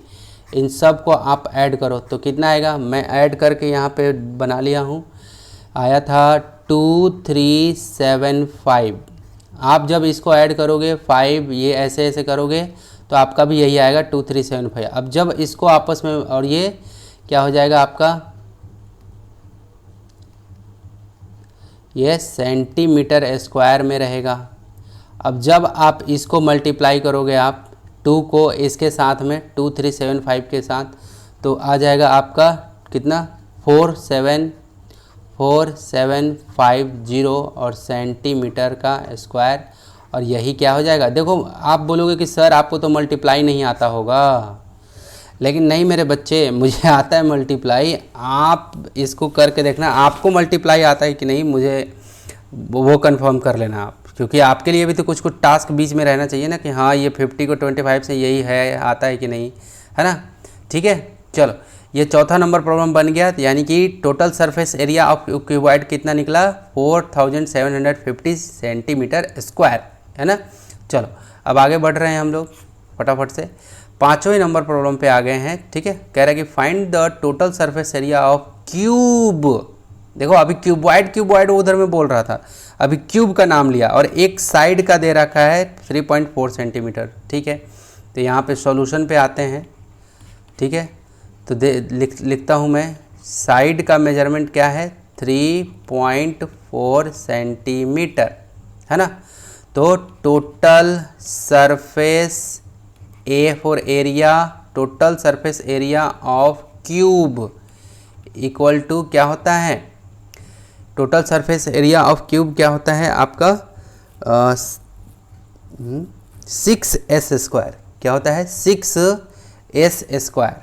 इन सब को आप ऐड करो तो कितना आएगा। मैं ऐड करके यहाँ पे बना लिया हूँ, आया था 2375। आप जब इसको ऐड करोगे 5 ये ऐसे ऐसे करोगे तो आपका भी यही आएगा 2375। अब जब इसको आपस में, और ये क्या हो जाएगा आपका, ये सेंटीमीटर स्क्वायर में रहेगा। अब जब आप इसको मल्टीप्लाई करोगे, आप 2 को इसके साथ में 2375 के साथ, तो आ जाएगा आपका कितना 47450 और सेंटीमीटर का स्क्वायर। और यही क्या हो जाएगा, देखो आप बोलोगे कि सर आपको तो मल्टीप्लाई नहीं आता होगा, लेकिन नहीं मेरे बच्चे, मुझे आता है मल्टीप्लाई। आप इसको करके देखना, आपको मल्टीप्लाई आता है कि नहीं, मुझे वो कंफर्म कर लेना आप, क्योंकि आपके लिए भी तो कुछ कुछ टास्क बीच में रहना चाहिए ना कि हाँ ये 50 को 25 से यही है, आता है कि नहीं, है ना। ठीक है, चलो ये चौथा नंबर प्रॉब्लम बन गया, यानी कि total surface area of cuboid कितना निकला 4750 सेंटीमीटर स्क्वायर, है ना। चलो अब आगे बढ़ रहे हैं हम लोग फटाफट से, पाँचवें नंबर प्रॉब्लम पे आ गए हैं। ठीक है, कह रहा है कि find the total surface area of cube. देखो अभी क्यूबॉइड उधर में बोल रहा था, अभी क्यूब का नाम लिया और एक साइड का दे रखा है 3.4 सेंटीमीटर। ठीक है, तो यहाँ पे सॉल्यूशन पे आते हैं। ठीक है, तो लिखता हूँ मैं, साइड का मेजरमेंट क्या है 3.4 सेंटीमीटर, है ना। तो total surface A for area, total surface area of cube equal to क्या होता है, total surface area of cube क्या होता है आपका 6s स्क्वायर। क्या होता है 6s स्क्वायर,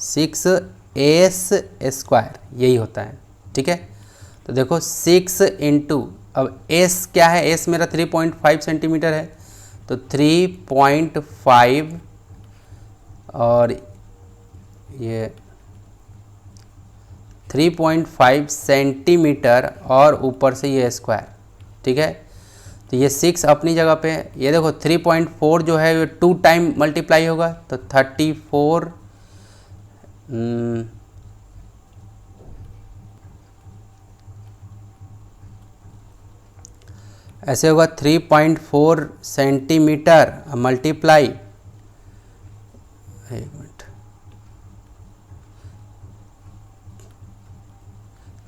6s स्क्वायर यही होता है। ठीक है, तो देखो 6 इंटू, अब s क्या है, s मेरा 3.5 सेंटीमीटर है, तो 3.5 और ये 3.5 सेंटीमीटर और ऊपर से ये स्क्वायर। ठीक है, तो ये 6 अपनी जगह पे, ये देखो 3.4 जो है ये 2 टाइम मल्टीप्लाई होगा तो 34 ऐसे होगा 3.4 सेंटीमीटर मल्टीप्लाई, एक मिनट,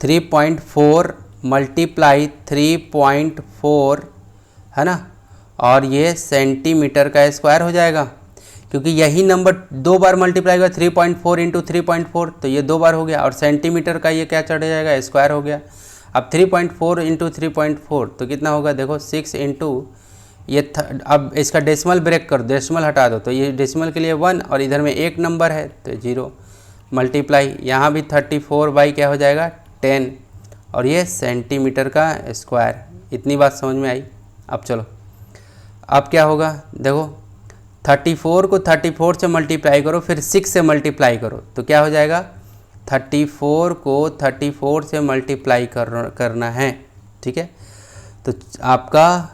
3.4 मल्टीप्लाई 3.4, है ना, और ये सेंटीमीटर का स्क्वायर हो जाएगा, क्योंकि यही नंबर 2 बार मल्टीप्लाई हुआ 3.4 इंटू 3.4, तो ये 2 बार हो गया, और सेंटीमीटर का ये क्या चढ़ जाएगा स्क्वायर हो गया। अब 3.4 इंटू 3.4 तो कितना होगा, देखो 6 इंटू ये अब इसका डेसिमल ब्रेक कर, डेसिमल हटा दो, तो ये डेसिमल के लिए 1 और इधर में एक नंबर है तो 0 मल्टीप्लाई, यहाँ भी 34 बाई क्या हो जाएगा 10 और ये सेंटीमीटर का स्क्वायर। इतनी बात समझ में आई। अब चलो अब क्या होगा, देखो 34 को 34 से मल्टीप्लाई करो, फिर 6 से मल्टीप्लाई करो, तो क्या हो जाएगा 34 को 34 से मल्टीप्लाई करना है। ठीक है, तो आपका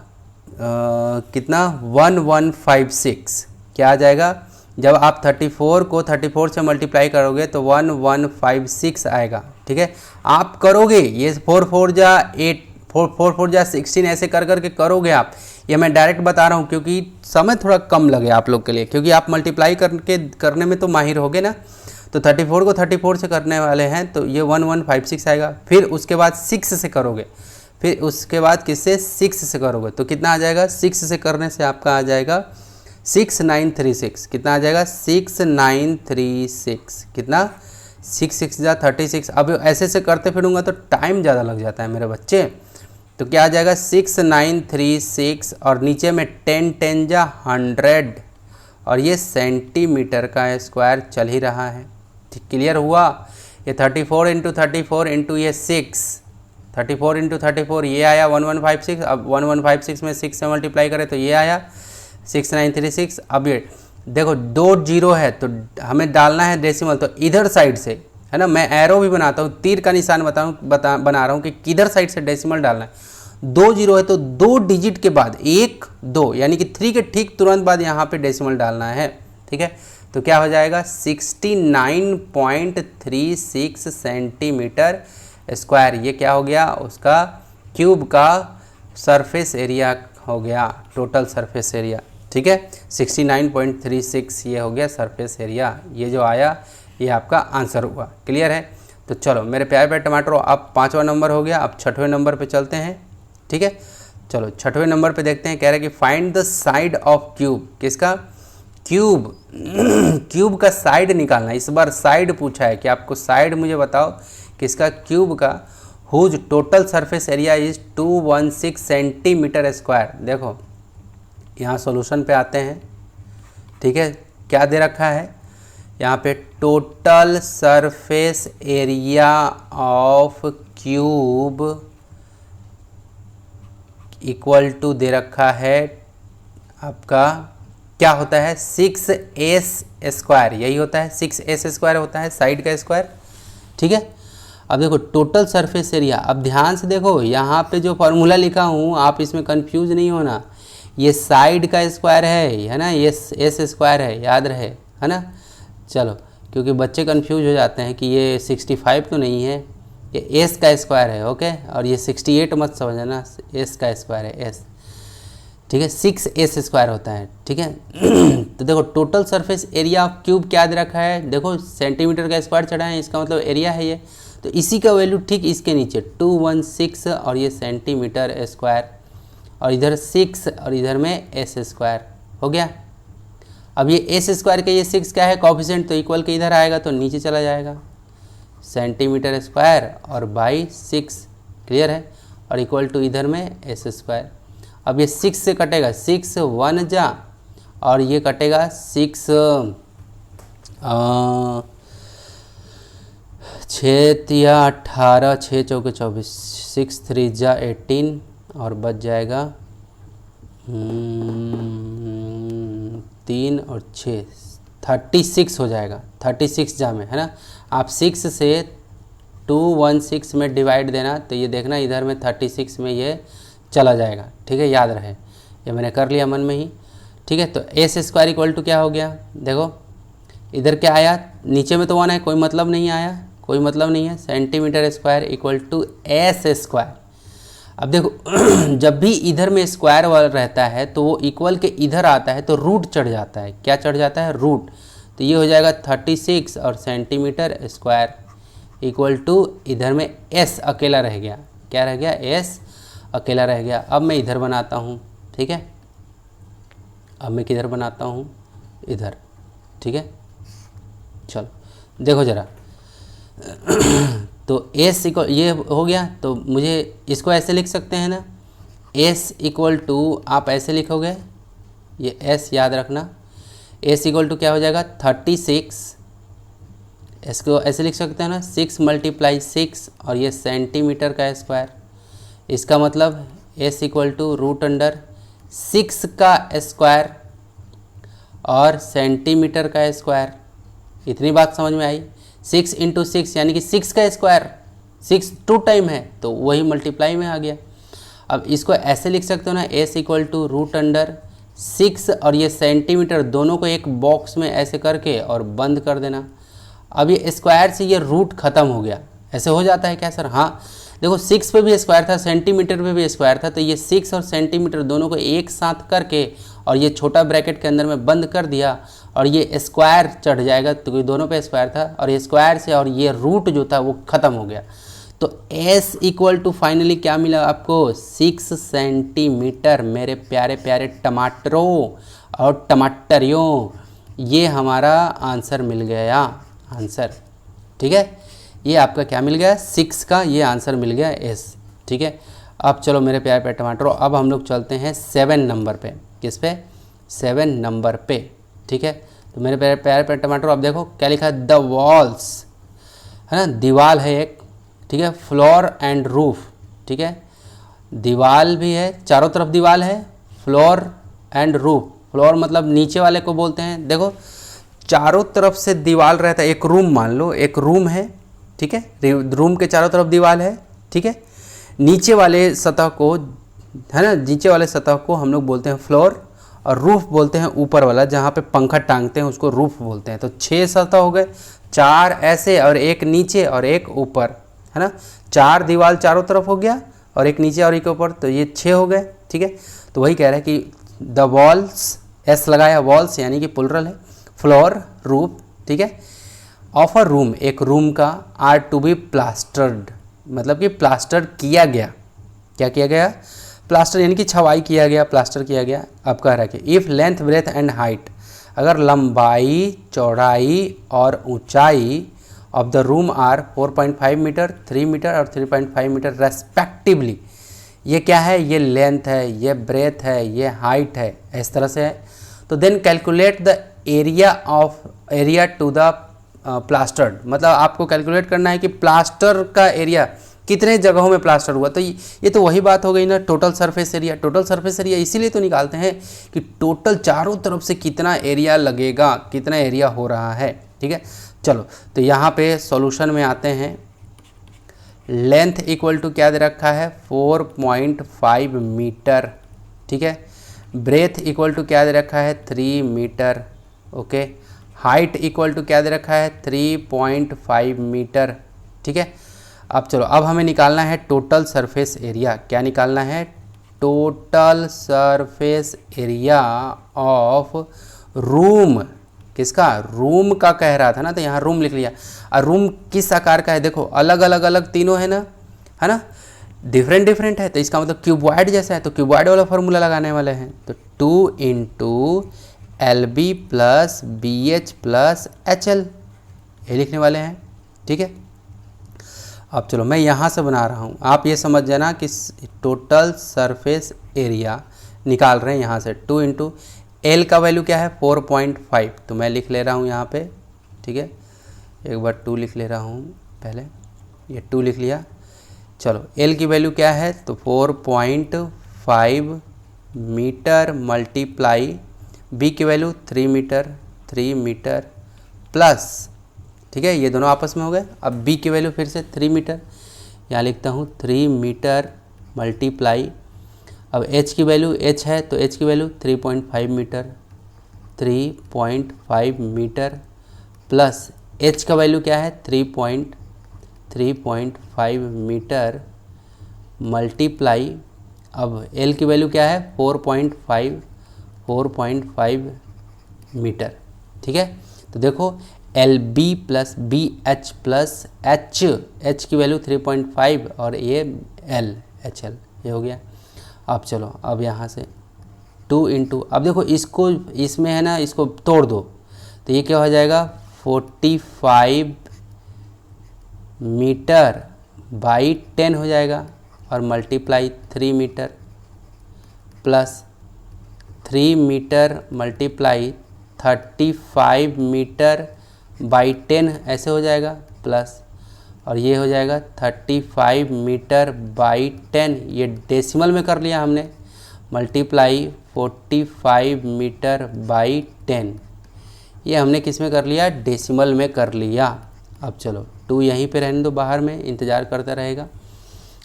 कितना 1156 क्या आ जाएगा, जब आप 34 को 34 से मल्टीप्लाई करोगे तो 1156 आएगा। ठीक है, आप करोगे ये 4 4 जा 8, 4 4 जा 16 ऐसे कर करके करोगे आप, ये मैं डायरेक्ट बता रहा हूँ क्योंकि समय थोड़ा कम लगे आप लोग के लिए, क्योंकि आप मल्टीप्लाई करने में तो माहिर होगे ना। तो 34 को 34 से करने वाले हैं तो ये 1156 आएगा, फिर उसके बाद 6 से करोगे, फिर उसके बाद किससे 6 से करोगे तो कितना आ जाएगा, 6 से करने से आपका आ जाएगा 6936। कितना आ जाएगा 6936, कितना 6 6 जा 36। अब ऐसे से करते फिरूंगा तो टाइम ज़्यादा लग जाता है मेरे बच्चे, तो क्या आ जाएगा 6936 और नीचे में 10 10 जा 100 और ये सेंटीमीटर का स्क्वायर चल ही रहा है। ठीक, क्लियर हुआ। ये 34 इंटू 34 इंटू ये 6 34 इंटू 34 ये आया 1156। अब 1156 में 6 से मल्टीप्लाई करें तो ये आया 6936। अब ये देखो 2 जीरो है तो हमें डालना है डेसिमल, तो इधर साइड से है ना, मैं एरो भी बनाता हूँ, तीर का निशान बना रहा हूँ कि किधर साइड से डेसिमल डालना है। 2 जीरो है तो 2 डिजिट के बाद 1 2 यानी कि 3 के ठीक तुरंत बाद यहाँ पे डेसिमल डालना है। ठीक है, तो क्या हो जाएगा 69.36 सेंटीमीटर स्क्वायर। ये क्या हो गया, उसका क्यूब का सरफेस एरिया हो गया, टोटल सरफेस एरिया। ठीक है, 69.36 ये हो गया सरफेस एरिया। ये जो आया ये आपका आंसर हुआ। क्लियर है? तो चलो मेरे प्यारे प्यारे टमाटरों, अब 5वां नंबर हो गया, अब 6वें नंबर पे चलते हैं। ठीक है, चलो 6वें नंबर पे देखते हैं। कह रहा है कि find the side of cube. किसका? क्यूब। क्यूब का साइड निकालना। इस बार साइड पूछा है कि आपको साइड मुझे बताओ किसका, क्यूब का। Whose total surface area is 216 centimetre square. देखो यहाँ सॉल्यूशन पे आते हैं। ठीक है, क्या दे रखा है यहाँ पे, total surface area of cube equal to दे रखा है आपका, क्या होता है 6s स्क्वायर। यही होता है 6s स्क्वायर होता है साइड का स्क्वायर। ठीक है, अब देखो टोटल सरफेस एरिया। अब ध्यान से देखो यहाँ पे जो फॉर्मूला लिखा हूँ आप इसमें कंफ्यूज नहीं होना, ये साइड का स्क्वायर है ना, ये एस स्क्वायर है, याद रहे, है ना। चलो, क्योंकि बच्चे कंफ्यूज हो जाते हैं कि ये 65 तो नहीं है, ये एस का स्क्वायर है। ओके, और ये 68 मत समझना, एस का स्क्वायर है एस। ठीक है, 6s स्क्वायर होता है। ठीक है, तो देखो total surface area of cube क्या दे रखा है, देखो सेंटीमीटर का स्क्वायर चढ़ा है, इसका मतलब एरिया है ये, तो इसी का वैल्यू ठीक इसके नीचे 216 और ये सेंटीमीटर स्क्वायर, और इधर 6 और इधर में एस स्क्वायर हो गया। अब ये एस स्क्वायर के ये 6 क्या है कॉफिशिएंट, तो इक्वल के इधर आएगा तो नीचे चला जाएगा, सेंटीमीटर स्क्वायर और बाई 6। क्लियर है, और इक्वल टू इधर में एस स्क्वायर। अब ये 6 से कटेगा, 6 1 जा, और ये कटेगा 6 6 या 18, 6 चौके 24, 6 3 जा 18, और बच जाएगा 3 और 6 36 हो जाएगा, 36 जा में, है ना। आप 6 से 216 में डिवाइड देना, तो ये देखना इधर में 36 में ये चला जाएगा। ठीक है, याद रहे, ये मैंने कर लिया मन में ही। ठीक है, तो एस स्क्वायर इक्वल टू क्या हो गया, देखो इधर क्या आया, नीचे में तो 1 है, कोई मतलब नहीं आया, कोई मतलब नहीं है, centimetre square equal to S square. अब देखो जब भी इधर में स्क्वायर वाला रहता है तो वो इक्वल के इधर आता है तो रूट चढ़ जाता है। क्या चढ़ जाता है, रूट। तो ये हो जाएगा 36 और सेंटीमीटर स्क्वायर इक्वल टू इधर में एस अकेला रह गया, क्या रह गया, एस अकेला रह गया। अब मैं इधर बनाता हूँ। ठीक है, अब मैं किधर बनाता हूँ, इधर। ठीक है, चलो देखो ज़रा तो एस इक्वल ये हो गया, तो मुझे इसको ऐसे लिख सकते हैं ना, एस इक्वल टू आप ऐसे लिखोगे, ये एस याद रखना, एस इक्वल टू क्या हो जाएगा 36, इसको ऐसे लिख सकते हैं ना 6 × 6 और ये सेंटीमीटर का स्क्वायर। इसका मतलब एस इक्वल टू √6 का स्क्वायर और सेंटीमीटर का स्क्वायर। इतनी बात समझ में आई। 6 × 6 यानी कि 6 का स्क्वायर, 6 2 टाइम है तो वही मल्टीप्लाई में आ गया। अब इसको ऐसे लिख सकते हो ना, एस इक्वल टू √6 और ये सेंटीमीटर दोनों को एक बॉक्स में ऐसे करके और बंद कर देना। अब ये स्क्वायर से ये रूट ख़त्म हो गया। ऐसे हो जाता है क्या सर? हाँ, देखो 6 पे भी स्क्वायर था, सेंटीमीटर पे भी स्क्वायर था, तो ये 6 और सेंटीमीटर दोनों को एक साथ करके और ये छोटा ब्रैकेट के अंदर में बंद कर दिया और ये स्क्वायर चढ़ जाएगा, तो दोनों पे स्क्वायर था और ये स्क्वायर से और ये रूट जो था वो ख़त्म हो गया। तो s इक्वल टू फाइनली क्या मिला आपको, 6 सेंटीमीटर। मेरे प्यारे प्यारे टमाटरों और टमाटरियों, ये हमारा आंसर मिल गया, आंसर। ठीक है, ये आपका क्या मिल गया, 6 का ये आंसर मिल गया s। ठीक है, अब चलो मेरे प्यारे प्यारे टमाटरों, अब हम लोग चलते हैं 7 नंबर पे। किस पे? 7 नंबर पे। ठीक है, तो मेरे प्यारे प्यारे टमाटरों अब देखो क्या लिखा है, द वॉल्स, है ना, दीवार है एक। ठीक है, फ्लोर एंड रूफ ठीक है, दीवार भी है, चारों तरफ दीवार है, फ्लोर एंड रूफ। फ्लोर मतलब नीचे वाले को बोलते हैं। देखो चारों तरफ से दीवार रहता है, एक रूम मान लो, एक रूम है, ठीक है, रूम के चारों तरफ दीवार है, ठीक है, नीचे वाले सतह को, है ना, नीचे वाले सतह को हम लोग बोलते हैं फ्लोर, और रूफ बोलते हैं ऊपर वाला जहाँ पे पंखा टांगते हैं उसको रूफ बोलते हैं। तो 6 सतह हो गए, 4 ऐसे और एक नीचे और एक ऊपर, है ना, 4 दीवार चारों तरफ हो गया और एक नीचे और एक ऊपर, तो ये 6 हो गए, ठीक है। तो वही कह रहा है कि द वॉल्स, एस लगाया, वॉल्स यानी कि प्लुरल है, फ्लोर रूफ, ठीक है, ऑफ अ रूम, एक रूम का, आर टू बी प्लास्टर्ड, मतलब कि प्लास्टर किया गया। क्या किया गया? प्लास्टर यानी कि छवाई किया गया, प्लास्टर किया गया। अब कह रहा है कि if length breadth and height, अगर लंबाई, चौड़ाई और ऊंचाई of the room are 4.5 metre, 3 metre और 3.5 मीटर रेस्पेक्टिवली, ये क्या है? ये लेंथ है, ये ब्रेथ है, ये हाइट है, इस तरह से है। तो then calculate the area to the plastered, मतलब आपको कैलकुलेट करना है कि प्लास्टर का एरिया कितने जगहों में प्लास्टर हुआ। तो ये तो वही बात हो गई ना, total surface area. Total surface area इसीलिए तो निकालते हैं कि टोटल चारों तरफ से कितना एरिया लगेगा, कितना एरिया हो रहा है, ठीक है। चलो तो यहाँ पे सॉल्यूशन में आते हैं। लेंथ इक्वल टू क्या दे रखा है? 4.5 मीटर, ठीक है। ब्रेथ इक्वल टू क्या दे रखा है? 3 metre, okay. Height equal to क्या दे रखा है? 3.5 मीटर, ठीक है। अब चलो, अब हमें निकालना है टोटल सरफेस एरिया। क्या निकालना है? Total surface area of room. किसका? रूम का कह रहा था ना, तो यहाँ रूम लिख लिया। और रूम किस आकार का है? देखो अलग अलग अलग तीनों है ना, है ना, डिफरेंट डिफरेंट है, तो इसका मतलब क्यूबॉइड जैसा है, तो क्यूबॉइड वाला फॉर्मूला लगाने वाले हैं। तो 2 into LB plus BH plus HL, ये लिखने वाले हैं, ठीक है। अब चलो मैं यहाँ से बना रहा हूँ, आप ये समझ जाना कि टोटल सरफेस एरिया निकाल रहे हैं यहाँ से। 2 इंटू L का वैल्यू क्या है? 4.5, तो मैं लिख ले रहा हूँ यहाँ पे, ठीक है। एक बार 2 लिख ले रहा हूँ पहले, ये 2 लिख लिया। चलो L की वैल्यू क्या है? तो 4.5 मीटर मल्टीप्लाई B की वैल्यू 3 मीटर, 3 मीटर प्लस, ठीक है, ये दोनों आपस में हो गए। अब B की वैल्यू फिर से 3 मीटर, यहाँ लिखता हूँ 3 मीटर मल्टीप्लाई, अब H की वैल्यू, H है तो H की value 3.5 metre, 3.5 metre plus H का वैल्यू क्या है? 3.5 मीटर मल्टीप्लाई, अब L की वैल्यू क्या है? 4.5 मीटर, ठीक है। तो देखो LB plus BH plus H की वैल्यू 3.5 और ये HL, ये हो गया। अब चलो, अब यहाँ से 2 इंटू, अब देखो इसको, इसमें है ना, इसको तोड़ दो तो ये क्या हो जाएगा? 45 मीटर बाई 10 हो जाएगा, और multiply 3 metre plus 3 metre multiply 35 metre by 10, ऐसे हो जाएगा, प्लस, और ये हो जाएगा 35 मीटर बाई 10, ये डेसिमल में कर लिया हमने, मल्टीप्लाई 45 मीटर बाई 10, ये हमने किस में कर लिया? डेसिमल में कर लिया। अब चलो 2 यहीं पे रहने दो, बाहर में इंतज़ार करता रहेगा।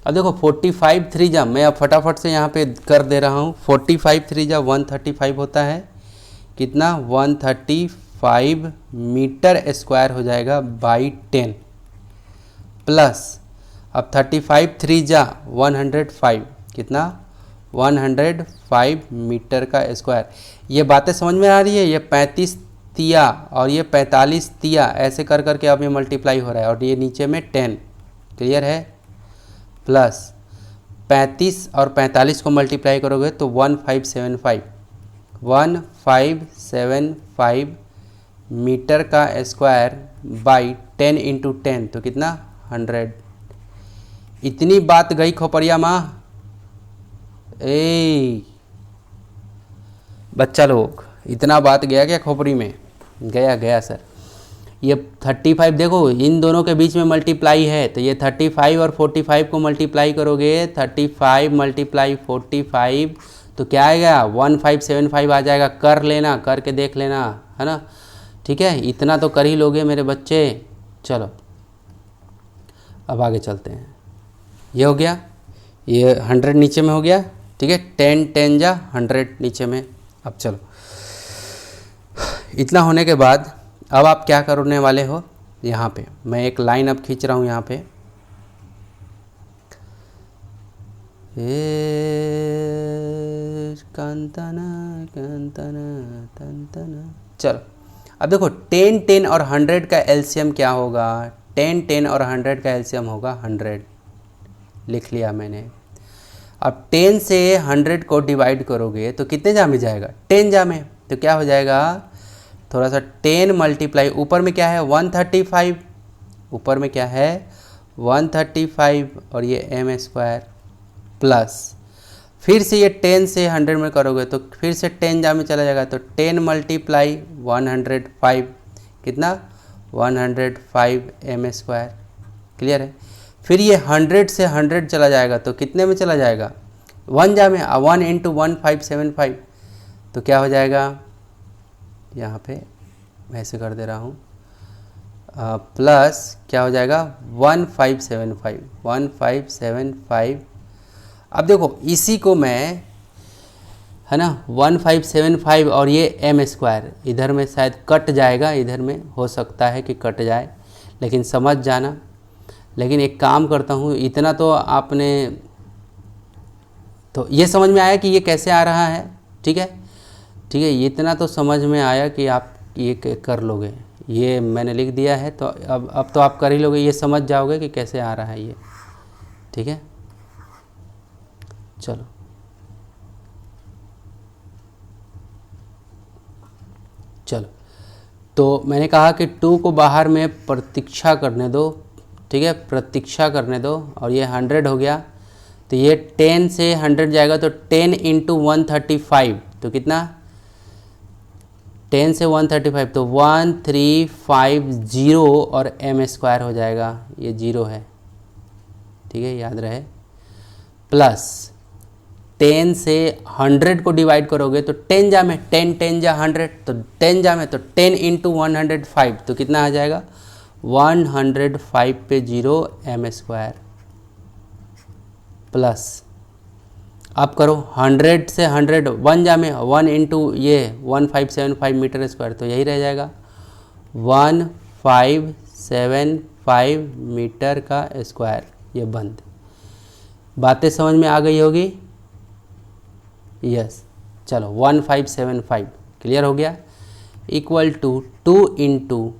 अब देखो 45 3 जा, मैं अब फटाफट से यहाँ पे कर दे रहा हूँ। 45 3 जा 135 होता है, कितना? 135 मीटर स्क्वायर हो जाएगा बाई 10 प्लस, अब 35 3 जा 105, कितना? 105 मीटर का स्क्वायर। ये बातें समझ में आ रही है? ये 35 तिया और ये 45 तिया, ऐसे कर करके अब ये मल्टीप्लाई हो रहा है, और ये नीचे में 10, क्लियर है। प्लस 35 और 45 को मल्टीप्लाई करोगे तो 1575 मीटर का स्क्वायर बाई 10 इंटू 10, तो कितना? 100। इतनी बात गई खोपड़िया माँ, ए बच्चा लोग, इतना बात गया क्या खोपड़ी में? गया सर। ये 35 देखो इन दोनों के बीच में मल्टीप्लाई है, तो ये 35 और 45 को मल्टीप्लाई करोगे, 35 मल्टीप्लाई 45 तो क्या आएगा 1575 आ जाएगा। कर लेना, करके देख लेना, है ना। ठीक है, इतना तो कर ही लोगे मेरे बच्चे। चलो अब आगे चलते हैं। ये हो गया, ये 100 नीचे में हो गया। ठीक है, 10 10 जा 100 नीचे में। अब चलो, इतना होने के बाद अब आप क्या करने वाले हो, यहाँ पे मैं एक लाइन अब खींच रहा हूँ यहाँ पे। कांतना कांतना तंतना। चलो अब देखो 10 10 और 100 का एलसीएम क्या होगा। 10 10 और 100 का एलसीएम होगा 100, लिख लिया मैंने। अब 10 से 100 को डिवाइड करोगे तो कितने जा में जाएगा, 10 जा में। तो क्या हो जाएगा, थोड़ा सा 10 मल्टीप्लाई, ऊपर में क्या है 135, ऊपर में क्या है 135 और ये m स्क्वायर प्लस, फिर से ये 10 से 100 में करोगे तो फिर से 10 जा में चला जाएगा। तो 10 मल्टीप्लाई 105, कितना 105 m स्क्वायर। क्लियर है। फिर ये 100 से 100 चला जाएगा तो कितने में चला जाएगा, 1 जा में, 1 इंटू 1575 तो क्या हो जाएगा, यहाँ पे मैं ऐसे कर दे रहा हूँ, प्लस क्या हो जाएगा 1575। अब देखो इसी को मैं, है ना, 1575 और ये m स्क्वायर इधर में शायद कट जाएगा, इधर में हो सकता है कि कट जाए, लेकिन समझ जाना। लेकिन एक काम करता हूँ, इतना तो आपने, तो ये समझ में आया कि ये कैसे आ रहा है। ठीक है, ठीक है, इतना तो समझ में आया कि आप ये कर लोगे। ये मैंने लिख दिया है तो अब तो आप कर ही लोगे, ये समझ जाओगे कि कैसे आ रहा है ये। ठीक है, चलो चलो, तो मैंने कहा कि 2 को बाहर में प्रतीक्षा करने दो। ठीक है, प्रतीक्षा करने दो, और ये 100 हो गया। तो ये 10 से 100 जाएगा तो 10 इंटू 135 तो कितना, 10 से 135 तो 1350 और m स्क्वायर हो जाएगा, ये 0 है। ठीक है, याद रहे। प्लस 10 से 100 को डिवाइड करोगे तो 10 जा में, 10 10 जा 100 तो 10 जा में, तो 10 इंटू 105 तो कितना आ जाएगा 105 पे 0 m स्क्वायर। प्लस आप करो 100 से 100, 1 जा में, 1 इंटू ये 1575 मीटर स्क्वायर तो यही रह जाएगा 1575 मीटर का स्क्वायर। ये बंद। बातें समझ में आ गई होगी। यस, चलो 1575 क्लियर हो गया, इक्वल टू 2 इंटू,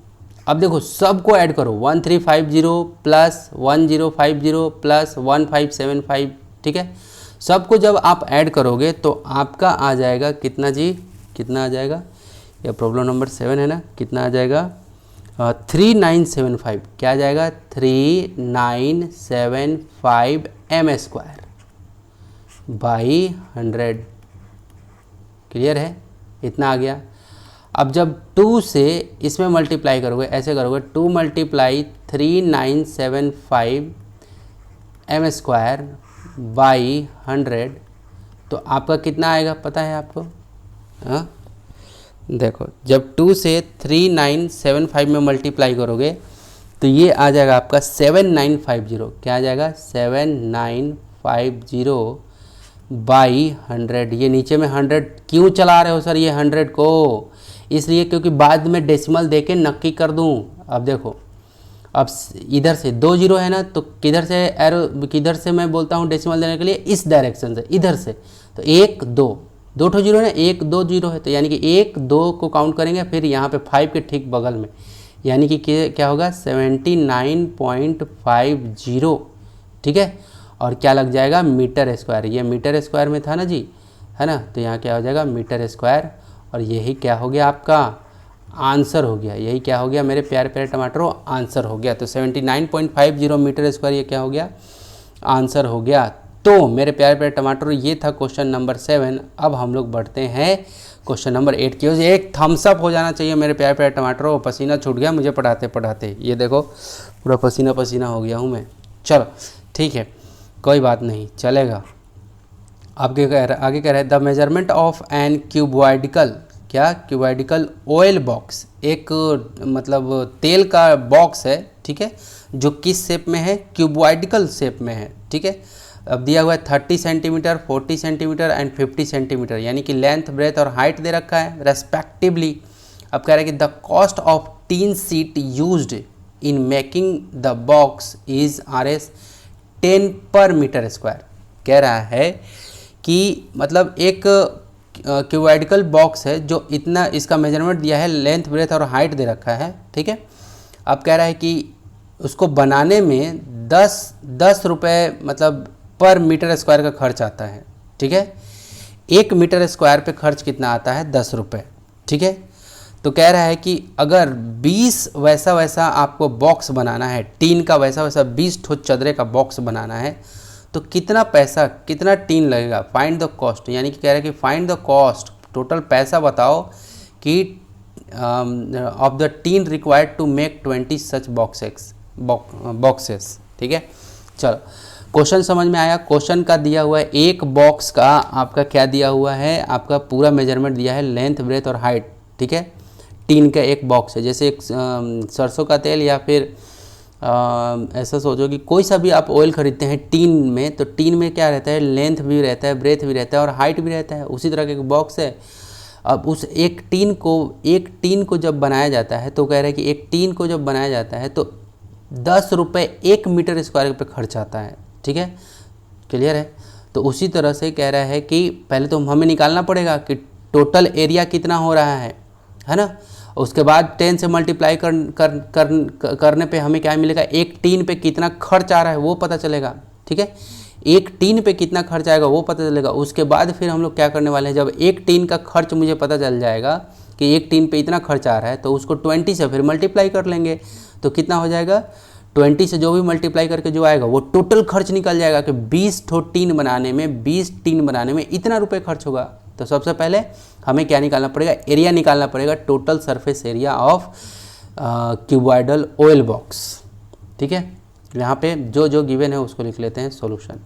अब देखो सबको ऐड करो, 1350 प्लस 1050 प्लस 1575। ठीक है, सबको जब आप ऐड करोगे तो आपका आ जाएगा कितना जी, कितना आ जाएगा, यह प्रॉब्लम नंबर 7 है ना, कितना आ जाएगा 3975। क्या आ जाएगा 3975 m स्क्वायर बाई 100। क्लियर है, इतना आ गया। अब जब 2 से इसमें मल्टीप्लाई करोगे, ऐसे करोगे 2 मल्टीप्लाई 3975 m स्क्वायर बाई 100 तो आपका कितना आएगा पता है आपको। हाँ देखो, जब 2 से 3975 में मल्टीप्लाई करोगे तो ये आ जाएगा आपका 7950। क्या आ जाएगा 7950 बाई 100। ये नीचे में 100 क्यों चला रहे हो सर ये 100 को, इसलिए क्योंकि बाद में डेसिमल देके नक्की कर दूं। अब देखो, अब इधर से 2 जीरो है ना, तो किधर से एरो, किधर से मैं बोलता हूँ डेसिमल देने के लिए, इस डायरेक्शन से, इधर से। तो 1 2 2 ठो जीरो है ना, 1 2 जीरो है, तो यानी कि 1 2 को काउंट करेंगे, फिर यहाँ पे 5 के ठीक बगल में, यानी कि क्या होगा 79.50। ठीक है, और क्या लग जाएगा मीटर स्क्वायर, ये मीटर स्क्वायर में था ना जी, है ना, तो यहाँ क्या हो जाएगा मीटर स्क्वायर, और यही क्या हो गया आपका आंसर हो गया। यही क्या हो गया मेरे प्यारे प्यारे टमाटरों, आंसर हो गया। तो 79.50 मीटर स्क्वायर ये क्या हो गया, आंसर हो गया। तो मेरे प्यारे प्यारे टमाटरों ये था क्वेश्चन नंबर 7। अब हम लोग बढ़ते हैं क्वेश्चन नंबर 8 की वजह एक थम्स अप हो जाना चाहिए मेरे प्यारे प्यारे टमाटरों। पसीना छूट गया मुझे पढ़ाते पढ़ाते, ये देखो पूरा पसीना पसीना हो गया हूँ मैं। चलो ठीक है, कोई बात नहीं, चलेगा। आगे कह रहे हैं द मेजरमेंट ऑफ एन क्यूबॉइडिकल, क्या क्यूबॉइडिकल ऑयल बॉक्स, एक मतलब तेल का बॉक्स है, ठीक है, जो किस शेप में है, क्यूबॉइडिकल शेप में है, ठीक है। अब दिया हुआ है 30 सेंटीमीटर, 40 सेंटीमीटर एंड 50 सेंटीमीटर, यानी कि लेंथ, ब्रेथ और हाइट दे रखा है रेस्पेक्टिवली। अब कह रहा है कि the cost of tin seat used in making the box is RS 10 पर मीटर स्क्वायर। कह रहा है कि मतलब एक क्यूबॉइडिकल बॉक्स है जो इतना, इसका मेजरमेंट दिया है, लेंथ, ब्रेथ और हाइट दे रखा है, ठीक है। अब कह रहा है कि उसको बनाने में 10 रुपये मतलब पर मीटर स्क्वायर का खर्च आता है, ठीक है। 1 मीटर स्क्वायर पे खर्च कितना आता है, 10 रुपये, ठीक है। तो कह रहा है कि अगर 20 वैसा आपको बॉक्स बनाना है, टीन का वैसा 20 ठो चदरे का बॉक्स बनाना है, तो कितना पैसा, कितना टीन लगेगा, फाइंड द कॉस्ट। यानी कि कह रहा है कि फाइंड द कॉस्ट, टोटल पैसा बताओ कि of the tin required to make 20 such boxes, ठीक है। चलो क्वेश्चन समझ में आया। क्वेश्चन का दिया हुआ है एक बॉक्स का आपका क्या दिया हुआ है, आपका पूरा मेजरमेंट दिया है, लेंथ, ब्रेथ और हाइट, ठीक है। टीन का एक बॉक्स है, जैसे एक सरसों का तेल या फिर ऐसा सोचो कि कोई सा भी आप ऑयल खरीदते हैं टीन में, तो टीन में क्या रहता है, लेंथ भी रहता है, ब्रेथ भी रहता है और हाइट भी रहता है, उसी तरह का एक बॉक्स है। अब उस एक टीन को जब बनाया जाता है, तो कह रहे हैं कि एक टीन को जब बनाया जाता है तो 10 रुपये 1 मीटर स्क्वायर पे खर्च आता है, ठीक है, क्लियर है। तो उसी तरह से कह रहा है कि पहले तो हमें निकालना पड़ेगा कि टोटल एरिया कितना हो रहा है ना। उसके बाद 10 से मल्टीप्लाई करने पे हमें क्या मिलेगा, एक टीन पे कितना खर्च आ रहा है वो पता चलेगा, ठीक है। एक टीन पे कितना खर्च आएगा वो पता चलेगा। उसके बाद फिर हम लोग क्या करने वाले हैं, जब एक टीन का खर्च मुझे पता चल जाएगा कि एक टीन पे इतना खर्च आ रहा है, तो उसको 20 से फिर मल्टीप्लाई कर लेंगे, तो कितना हो जाएगा, 20 से जो भी मल्टीप्लाई करके जो आएगा वो टोटल खर्च निकल जाएगा कि 20 टीन बनाने में इतना रुपये खर्च होगा। तो सबसे पहले हमें क्या निकालना पड़ेगा, एरिया निकालना पड़ेगा, total surface area of cuboidal oil box, ठीक है। यहाँ पे जो जो गिवन है उसको लिख लेते हैं सॉल्यूशन।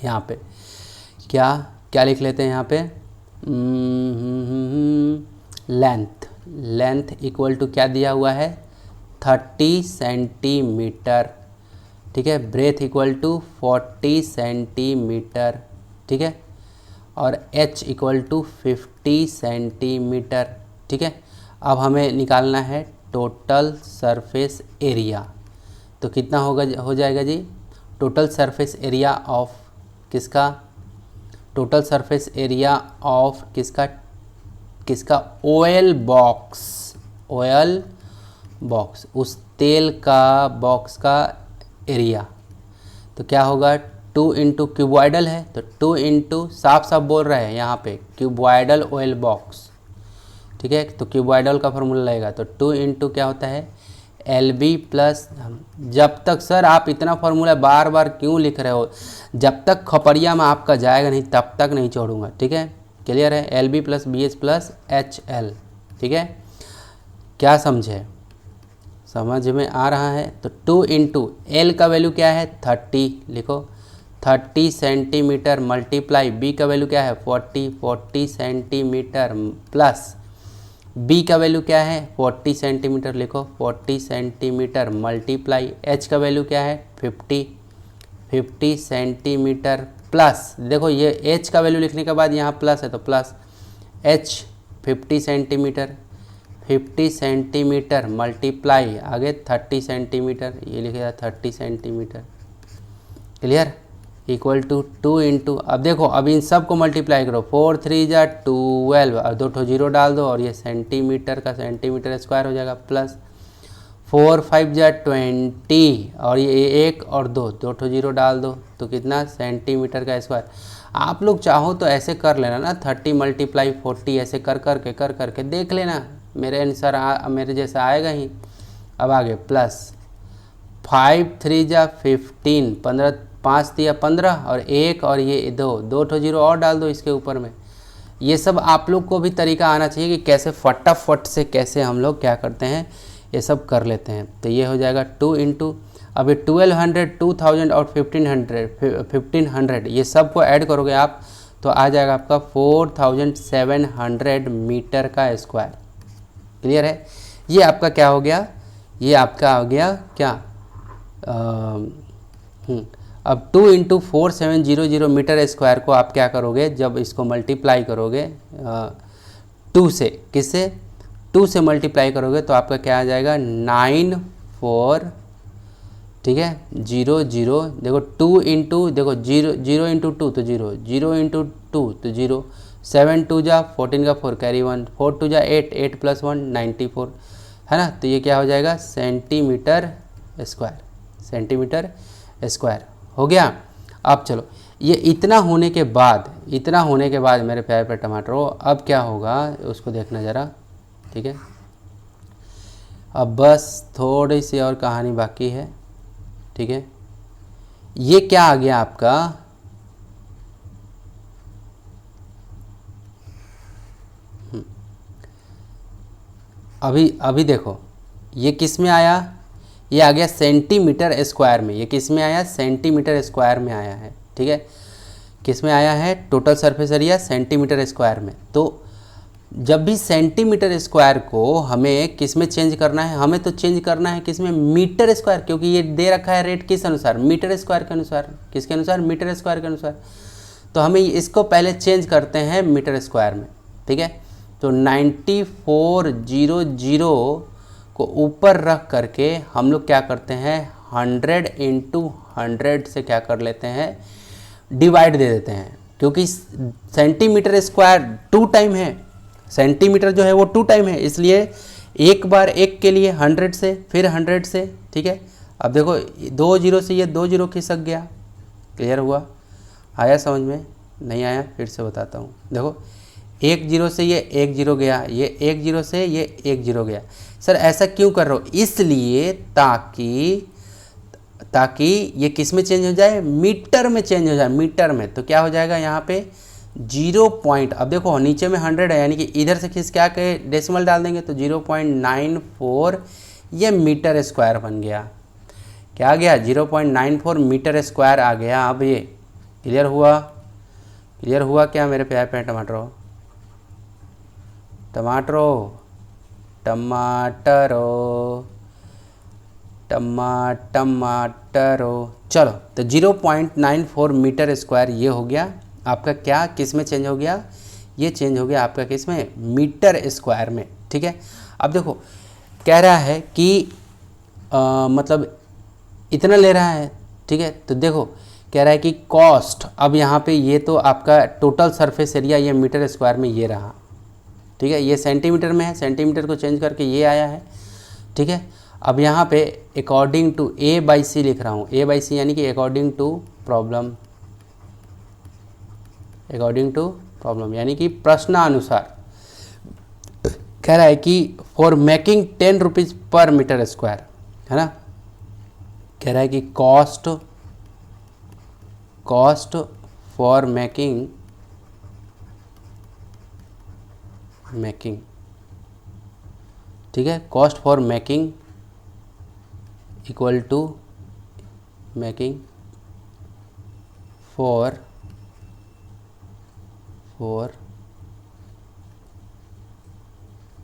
यहाँ पे क्या लिख लेते हैं, यहाँ पे लेंथ इक्वल टू क्या दिया हुआ है, 30 सेंटीमीटर, ठीक है। ब्रेथ इक्वल टू 40 सेंटीमीटर, ठीक है। और h इक्वल टू 50 सेंटीमीटर, ठीक है। अब हमें निकालना है टोटल सरफेस एरिया। तो कितना हो जाएगा जी, टोटल सरफेस एरिया ऑफ किसका, टोटल सरफेस एरिया ऑफ किसका ऑयल बॉक्स, उस तेल का बॉक्स का एरिया। तो क्या होगा, 2 इंटू क्यूबॉइडल है, तो 2 इंटू साफ बोल रहे हैं यहाँ पे क्यूबॉइडल ऑयल बॉक्स, ठीक है। तो क्यूबॉइडल का फॉर्मूला लगेगा, तो 2 इंटू क्या होता है, LB प्लस, जब तक सर आप इतना फार्मूला बार बार क्यों लिख रहे हो, जब तक खपड़िया में आपका जाएगा नहीं तब तक नहीं छोड़ूंगा, ठीक है, क्लियर है। LB plus BH plus HL, ठीक है। क्या समझ में आ रहा है। तो 2 इंटू L का वैल्यू क्या है, 30, लिखो 30 सेंटीमीटर मल्टीप्लाई B का वैल्यू क्या है, 40 सेंटीमीटर प्लस B का वैल्यू क्या है, 40 सेंटीमीटर, लिखो 40 सेंटीमीटर मल्टीप्लाई H का वैल्यू क्या है, 50 सेंटीमीटर प्लस, देखो ये H का वैल्यू लिखने के बाद यहाँ प्लस है तो प्लस H 50 सेंटीमीटर मल्टीप्लाई आगे 30 सेंटीमीटर, ये लिखेगा 30 centimetre, clear, equal to 2 into, अब देखो अब इन सब को मल्टीप्लाई करो, 4 3 जा 12 और 2 ठो जीरो डाल दो और ये सेंटीमीटर का सेंटीमीटर स्क्वायर हो जाएगा, प्लस 4 5 जा 20 और ये 1 और 2 ठो जीरो डाल दो तो कितना, सेंटीमीटर का स्क्वायर। आप लोग चाहो तो ऐसे कर लेना ना, 30 मल्टीप्लाई 40 ऐसे कर करके देख लेना, मेरे अनुसार मेरे जैसा आएगा ही। अब आगे प्लस 5 3 जा 15, 15 5 दिया 15 और 1 और ये 2 ठो जीरो और डाल दो इसके ऊपर में, ये सब आप लोग को भी तरीका आना चाहिए कि कैसे फटाफट से कैसे हम लोग क्या करते हैं, ये सब कर लेते हैं। तो ये हो जाएगा 2 इंटू, अब ये 1200, 2000 और 1500 ये सब को ऐड करोगे आप तो आ जाएगा आपका 4700 मीटर का स्क्वायर। क्लियर है? ये आपका क्या हो गया, ये आपका हो गया क्या, अब 2 इंटू 4700 मीटर स्क्वायर को आप क्या करोगे, जब इसको मल्टीप्लाई करोगे 2 से, किससे, 2 से मल्टीप्लाई करोगे तो आपका क्या आ जाएगा 94, ठीक है, 00, देखो 2 इंटू, देखो 0 इंटू 2 तो 0, 0 इंटू 2 तो 0, 7 2 जा 14 का 4 कैरी 1, 4 2 जा 8, 8 प्लस 1 94, है ना। तो ये क्या हो जाएगा सेंटीमीटर स्क्वायर, सेंटीमीटर स्क्वायर हो गया। अब चलो ये इतना होने के बाद मेरे प्यारे प्यारे टमाटरों, अब क्या होगा उसको देखना ज़रा, ठीक है। अब बस थोड़ी सी और कहानी बाकी है, ठीक है। ये क्या आ गया आपका, अभी देखो ये किस में आया, ये आ गया सेंटीमीटर स्क्वायर में। ये किस में आया, सेंटीमीटर स्क्वायर में आया है, ठीक है। किस में आया है, total surface area centimetre square में। तो जब भी सेंटीमीटर स्क्वायर को हमें किस में चेंज करना है, हमें तो चेंज करना है किस में, मीटर स्क्वायर, क्योंकि ये दे रखा है रेट किस अनुसार, मीटर स्क्वायर के अनुसार। किसके अनुसार, मीटर स्क्वायर के अनुसार। तो हमें इसको पहले चेंज करते हैं मीटर स्क्वायर में, ठीक है। तो 9400 को ऊपर रख करके हम लोग क्या करते हैं 100 इंटू 100 से क्या कर लेते हैं, डिवाइड दे देते हैं, क्योंकि सेंटीमीटर स्क्वायर 2 टाइम है, सेंटीमीटर जो है वो 2 टाइम है, इसलिए एक बार एक के लिए 100 से, फिर 100 से, ठीक है। अब देखो 2 0 से ये 2 0 खिसक गया। क्लियर हुआ, आया समझ में, नहीं आया फिर से बताता हूँ। देखो 1 0 से ये 1 0 गया, ये 1 0 से ये 1 0 गया। सर ऐसा क्यों कर रहे हो, इसलिए ताकि ये किस में चेंज हो जाए, मीटर में चेंज हो जाए, मीटर में। तो क्या हो जाएगा यहाँ पे 0 पॉइंट, अब देखो नीचे में 100 है, यानी कि इधर से खिस क्या के डेसिमल डाल देंगे तो 0.94 ये मीटर स्क्वायर बन गया। क्या आ गया, 0.94 मीटर स्क्वायर आ गया। अब ये क्लियर हुआ, क्लियर हुआ क्या मेरे प्यारे प्यारे टमाटरों, टमाटरों टमाटरों। चलो तो 0.94 मीटर स्क्वायर ये हो गया आपका, क्या किस में चेंज हो गया, ये चेंज हो गया आपका किस में, मीटर स्क्वायर में, ठीक है। अब देखो कह रहा है कि मतलब इतना ले रहा है, ठीक है। तो देखो कह रहा है कि कॉस्ट, अब यहाँ पे ये तो आपका टोटल सरफेस एरिया ये मीटर स्क्वायर में ये रहा, ठीक है। ये सेंटीमीटर में है, सेंटीमीटर को चेंज करके ये आया है, ठीक है। अब यहाँ पे अकॉर्डिंग टू A/C लिख रहा हूँ, A/C यानी कि according to problem, according to problem यानी कि प्रश्नानुसार। कह रहा है कि for making 10 rupees per metre square, है ना। कह रहा है कि कॉस्ट फॉर मेकिंग ठीक है, cost for making equal to making for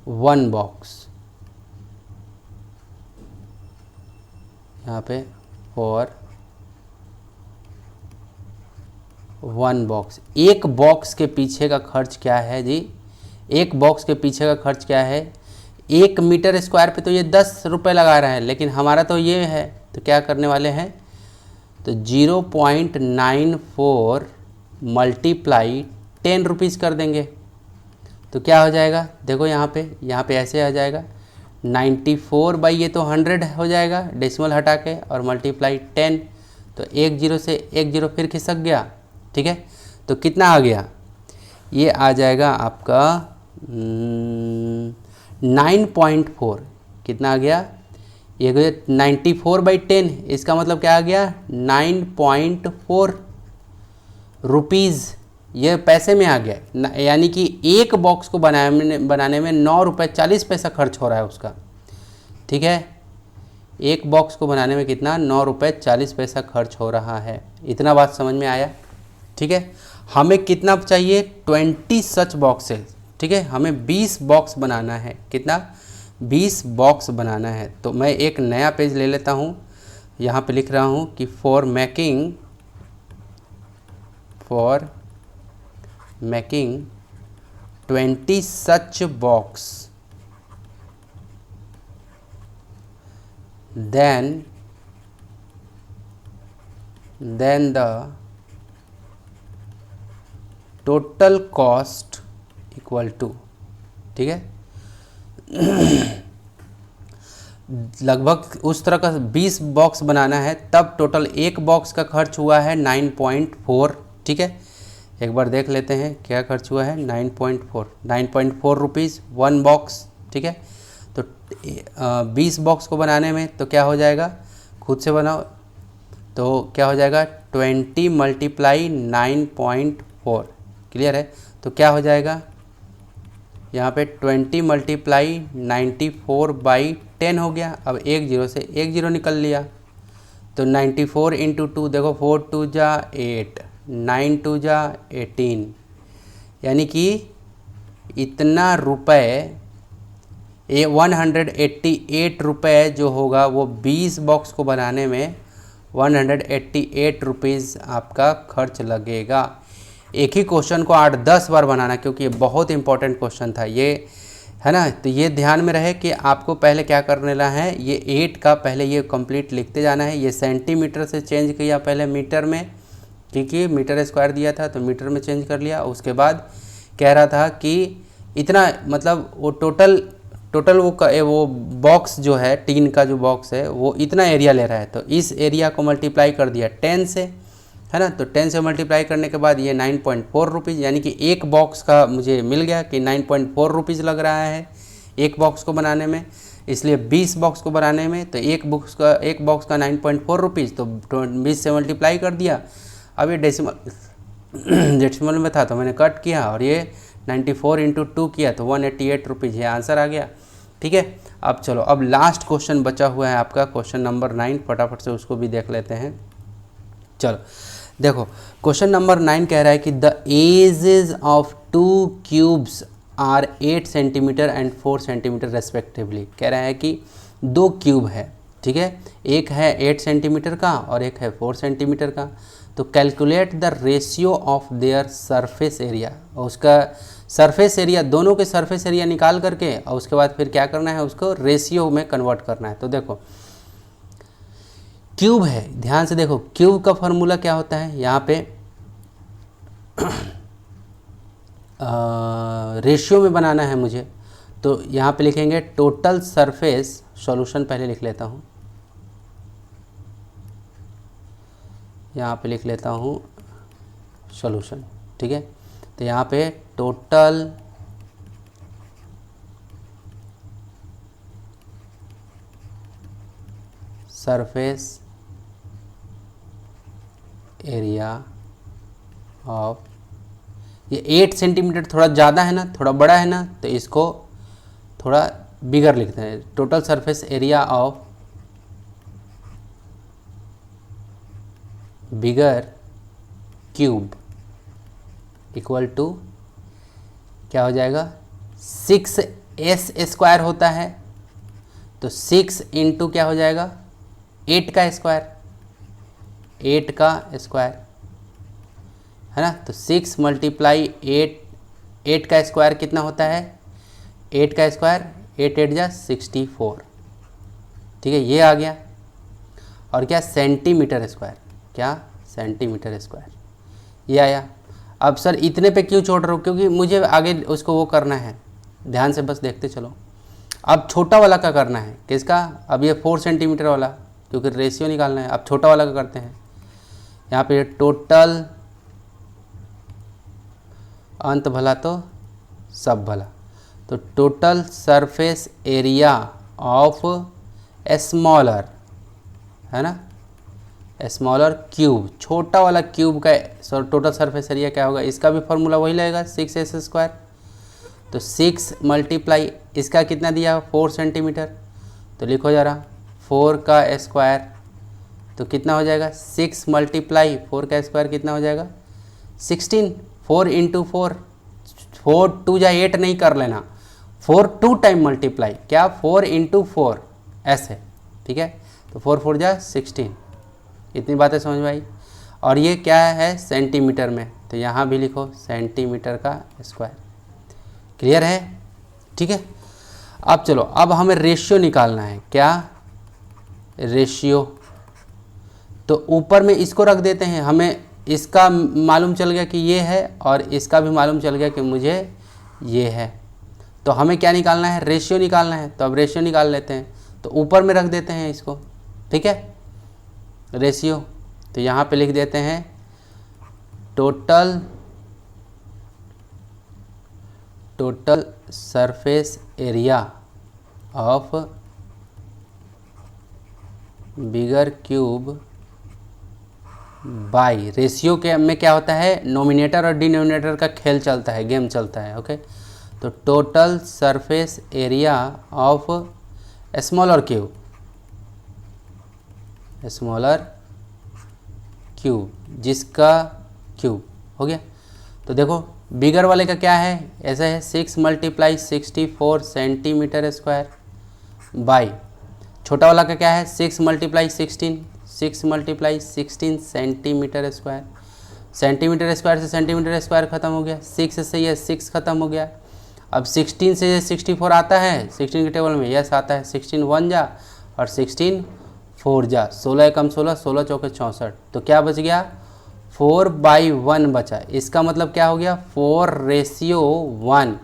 1 box, यहाँ पे फॉर 1 बॉक्स। एक बॉक्स के पीछे का खर्च क्या है जी, एक बॉक्स के पीछे का खर्च क्या है, 1 मीटर स्क्वायर पे तो ये 10 रुपये लगा रहा है, लेकिन हमारा तो ये है, तो क्या करने वाले हैं, तो 0.94 मल्टीप्लाई 10 रुपीज़ कर देंगे। तो क्या हो जाएगा, देखो यहाँ पे ऐसे आ जाएगा 94 बाई ये तो 100 हो जाएगा डेसिमल हटा के, और मल्टीप्लाई 10, तो 1 0 से 1 0 फिर खिसक गया, ठीक है। तो कितना आ गया, ये आ जाएगा आपका 9.4, कितना आ गया, ये 94/10, इसका मतलब क्या आ गया 9.4 रुपीज़, ये पैसे में आ गया, यानी कि एक बॉक्स को बनाने में 9 रुपये 40 पैसा खर्च हो रहा है उसका। ठीक है, एक बॉक्स को बनाने में कितना, 9 रुपये 40 पैसा खर्च हो रहा है। इतना बात समझ में आया। ठीक है, हमें कितना चाहिए, 20 सच बॉक्सेस। ठीक है, हमें 20 बॉक्स बनाना है। कितना, 20 बॉक्स बनाना है। तो मैं एक नया पेज ले लेता हूँ, यहाँ पे लिख रहा हूँ कि for making 20 such box then the total cost equal to, ठीक है, लगभग उस तरह का 20 बॉक्स बनाना है, तब टोटल एक बॉक्स का खर्च हुआ है 9.4। ठीक है, एक बार देख लेते हैं क्या खर्च हुआ है, 9.4 रुपीज़ 1 बॉक्स। ठीक है, तो 20 बॉक्स को बनाने में तो क्या हो जाएगा, खुद से बनाओ, तो क्या हो जाएगा 20 × 9.4। क्लियर है, तो क्या हो जाएगा यहाँ पे 20 × 94/10 हो गया। अब एक जीरो से एक जीरो निकल लिया, तो 94 × 2, देखो 4 2 जा 8, 9 2 जा 18, यानी कि इतना रुपए, 188 रुपये जो होगा वो 20 बॉक्स को बनाने में 188 रुपीज़ आपका खर्च लगेगा। एक ही क्वेश्चन को 8-10 बार बनाना, क्योंकि ये बहुत इंपॉर्टेंट क्वेश्चन था ये, है ना। तो ये ध्यान में रहे कि आपको पहले क्या करने ला है, ये 8 का पहले ये कंप्लीट लिखते जाना है। ये सेंटीमीटर से चेंज किया पहले मीटर में, क्योंकि मीटर स्क्वायर दिया था तो मीटर में चेंज कर लिया। उसके बाद कह रहा था कि इतना, मतलब वो टोटल वो बॉक्स जो है, टीन का जो बॉक्स है वो इतना एरिया ले रहा है, तो इस एरिया को मल्टीप्लाई कर दिया 10 से, है ना। तो 10 से मल्टीप्लाई करने के बाद ये 9.4 रुपीज़, यानी कि एक बॉक्स का मुझे मिल गया कि 9.4 रुपीज़ लग रहा है एक बॉक्स को बनाने में। इसलिए 20 बॉक्स को बनाने में तो एक बॉक्स का 9.4 रुपीज़, तो 20 से मल्टीप्लाई कर दिया। अब ये डेसिमल में था तो मैंने कट किया, और ये 94 × 2 किया तो 188 रुपीज़, ये आंसर आ गया। ठीक है, अब चलो, अब लास्ट क्वेश्चन बचा हुआ है आपका, क्वेश्चन नंबर 9, फटाफट से उसको भी देख लेते हैं। चलो देखो, क्वेश्चन नंबर 9 कह रहा है कि the edges of 2 cubes are 8 centimetre and 4 centimetre respectively. कह रहा है कि 2 क्यूब है, ठीक है, एक है 8 सेंटीमीटर का और एक है 4 सेंटीमीटर का। तो calculate the ratio of their surface area, और उसका सरफेस एरिया, दोनों के सरफेस एरिया निकाल करके और उसके बाद फिर क्या करना है, उसको रेशियो में कन्वर्ट करना है। तो देखो क्यूब है, ध्यान से देखो, क्यूब का फॉर्मूला क्या होता है, यहाँ पे रेशियो में बनाना है मुझे, तो यहाँ पे लिखेंगे टोटल सरफेस, सॉल्यूशन पहले लिख लेता हूँ, यहाँ पे लिख लेता हूँ सॉल्यूशन। ठीक है, तो यहाँ पे टोटल सरफेस एरिया ऑफ, ये 8 सेंटीमीटर थोड़ा ज़्यादा है ना, थोड़ा बड़ा है ना, तो इसको थोड़ा बिगर लिखते हैं। Total surface area of bigger cube equal to क्या हो जाएगा, 6s² होता है, तो 6 × क्या हो जाएगा, 8 का स्क्वायर, 8 का स्क्वायर, है ना। तो 6 × 8, 8 का स्क्वायर कितना होता है, 8 का स्क्वायर 8 8 जा 64। ठीक है, ये आ गया। और क्या, सेंटीमीटर स्क्वायर, क्या, सेंटीमीटर स्क्वायर, ये आया। अब सर इतने पे क्यों छोड़ रहा हूँ, क्योंकि मुझे आगे उसको वो करना है, ध्यान से बस देखते चलो। अब छोटा वाला का करना है, किसका, अब ये 4 सेंटीमीटर वाला, क्योंकि रेशियो निकालना है। अब छोटा वाला का करते हैं, यहाँ पे टोटल, अंत भला तो सब भला, तो total surface area of smaller, है ना, स्मॉलर क्यूब, छोटा वाला क्यूब का टोटल सरफेस एरिया क्या होगा, इसका भी फॉर्मूला वही लगेगा 6s²। तो 6 मल्टीप्लाई इसका कितना दिया 4 सेंटीमीटर, तो लिखो ज़रा 4 का स्क्वायर, तो कितना हो जाएगा 6 मल्टीप्लाई 4 का स्क्वायर कितना हो जाएगा 16। 4 इंटू 4, 4 2 जा 8 नहीं कर लेना, 4 2 टाइम मल्टीप्लाई, क्या 4 इंटू 4 ऐसे, ठीक है। तो 4 4 जा 16, इतनी बातें समझ में आई। और ये क्या है सेंटीमीटर में, तो यहाँ भी लिखो सेंटीमीटर का स्क्वायर। क्लियर है, ठीक है। अब चलो, अब हमें रेशियो निकालना है, क्या रेशियो। तो ऊपर में इसको रख देते हैं, हमें इसका मालूम चल गया कि ये है और इसका भी मालूम चल गया कि मुझे ये है। तो हमें क्या निकालना है, रेशियो निकालना है। तो अब रेशियो निकाल लेते हैं, तो ऊपर में रख देते हैं इसको, ठीक है, रेशियो। तो यहाँ पे लिख देते हैं total surface area of bigger cube by, ratio के में क्या होता है, नोमिनेटर और डिनोमिनेटर का खेल चलता है, गेम चलता है, ओके। तो total surface area of smaller cube, जिसका क्यूब हो गया। तो देखो बिगर वाले का क्या है, ऐसा है 6 मल्टीप्लाई 64 सेंटीमीटर स्क्वायर बाई, छोटा वाला का क्या है 6 multiply 16 16 centimetre square. Centimetre square से सेंटीमीटर स्क्वायर खत्म हो गया, 6 से ये 6 खत्म हो गया। अब 16 से 64 आता है 16 के टेबल में, यस आता है, 16 1 जा और 16 4 जा, 16 कम 16, 16 चौके 64। तो क्या बच गया 4/1 बचा। इसका मतलब क्या हो गया 4:1,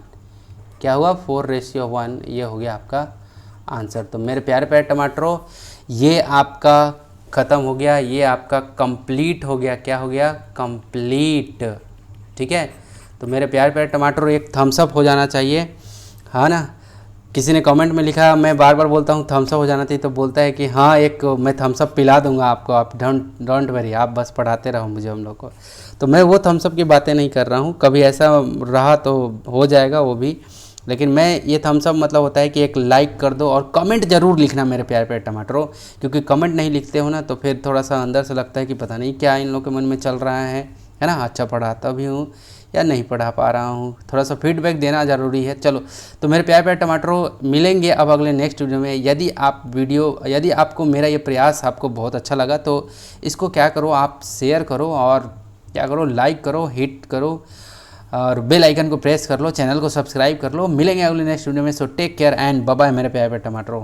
क्या हुआ 4:1, ये हो गया आपका आंसर। तो मेरे प्यारे प्यारे टमाटरों, ये आपका ख़त्म हो गया, ये आपका कंप्लीट हो गया, क्या हो गया कंप्लीट, ठीक है। तो मेरे प्यारे प्यारे टमाटरों, एक थम्स अप हो जाना चाहिए, हाँ ना। किसी ने कमेंट में लिखा, मैं बार बार बोलता हूँ थम्स अप हो जाना चाहिए, तो बोलता है कि हाँ एक मैं थम्स अप पिला दूंगा आपको, आप डोंट वरी, आप बस पढ़ाते रहो मुझे, हम लोग को। तो मैं वो थम्स अप की बातें नहीं कर रहा हूँ, कभी ऐसा रहा तो हो जाएगा वो भी, लेकिन मैं ये थम्स अप मतलब होता है कि एक लाइक कर दो और कमेंट ज़रूर लिखना मेरे प्यारे प्यारे टमाटरों, क्योंकि कमेंट नहीं लिखते हो ना तो फिर थोड़ा सा अंदर से लगता है कि पता नहीं क्या इन लोगों के मन में चल रहा है ना। अच्छा पढ़ाता भी हूँ या नहीं पढ़ा पा रहा हूँ, थोड़ा सा फीडबैक देना ज़रूरी है। चलो, तो मेरे प्यारे प्यारे टमाटरों, मिलेंगे अब अगले नेक्स्ट वीडियो में। यदि आपको मेरा ये प्रयास आपको बहुत अच्छा लगा तो इसको क्या करो, आप शेयर करो और क्या करो, लाइक करो, हिट करो और बेल आइकन को प्रेस कर लो, चैनल को सब्सक्राइब कर लो। मिलेंगे अगले नेक्स्ट वीडियो में। So take care and bye bye मेरे प्यारे प्यारे टमाटरों।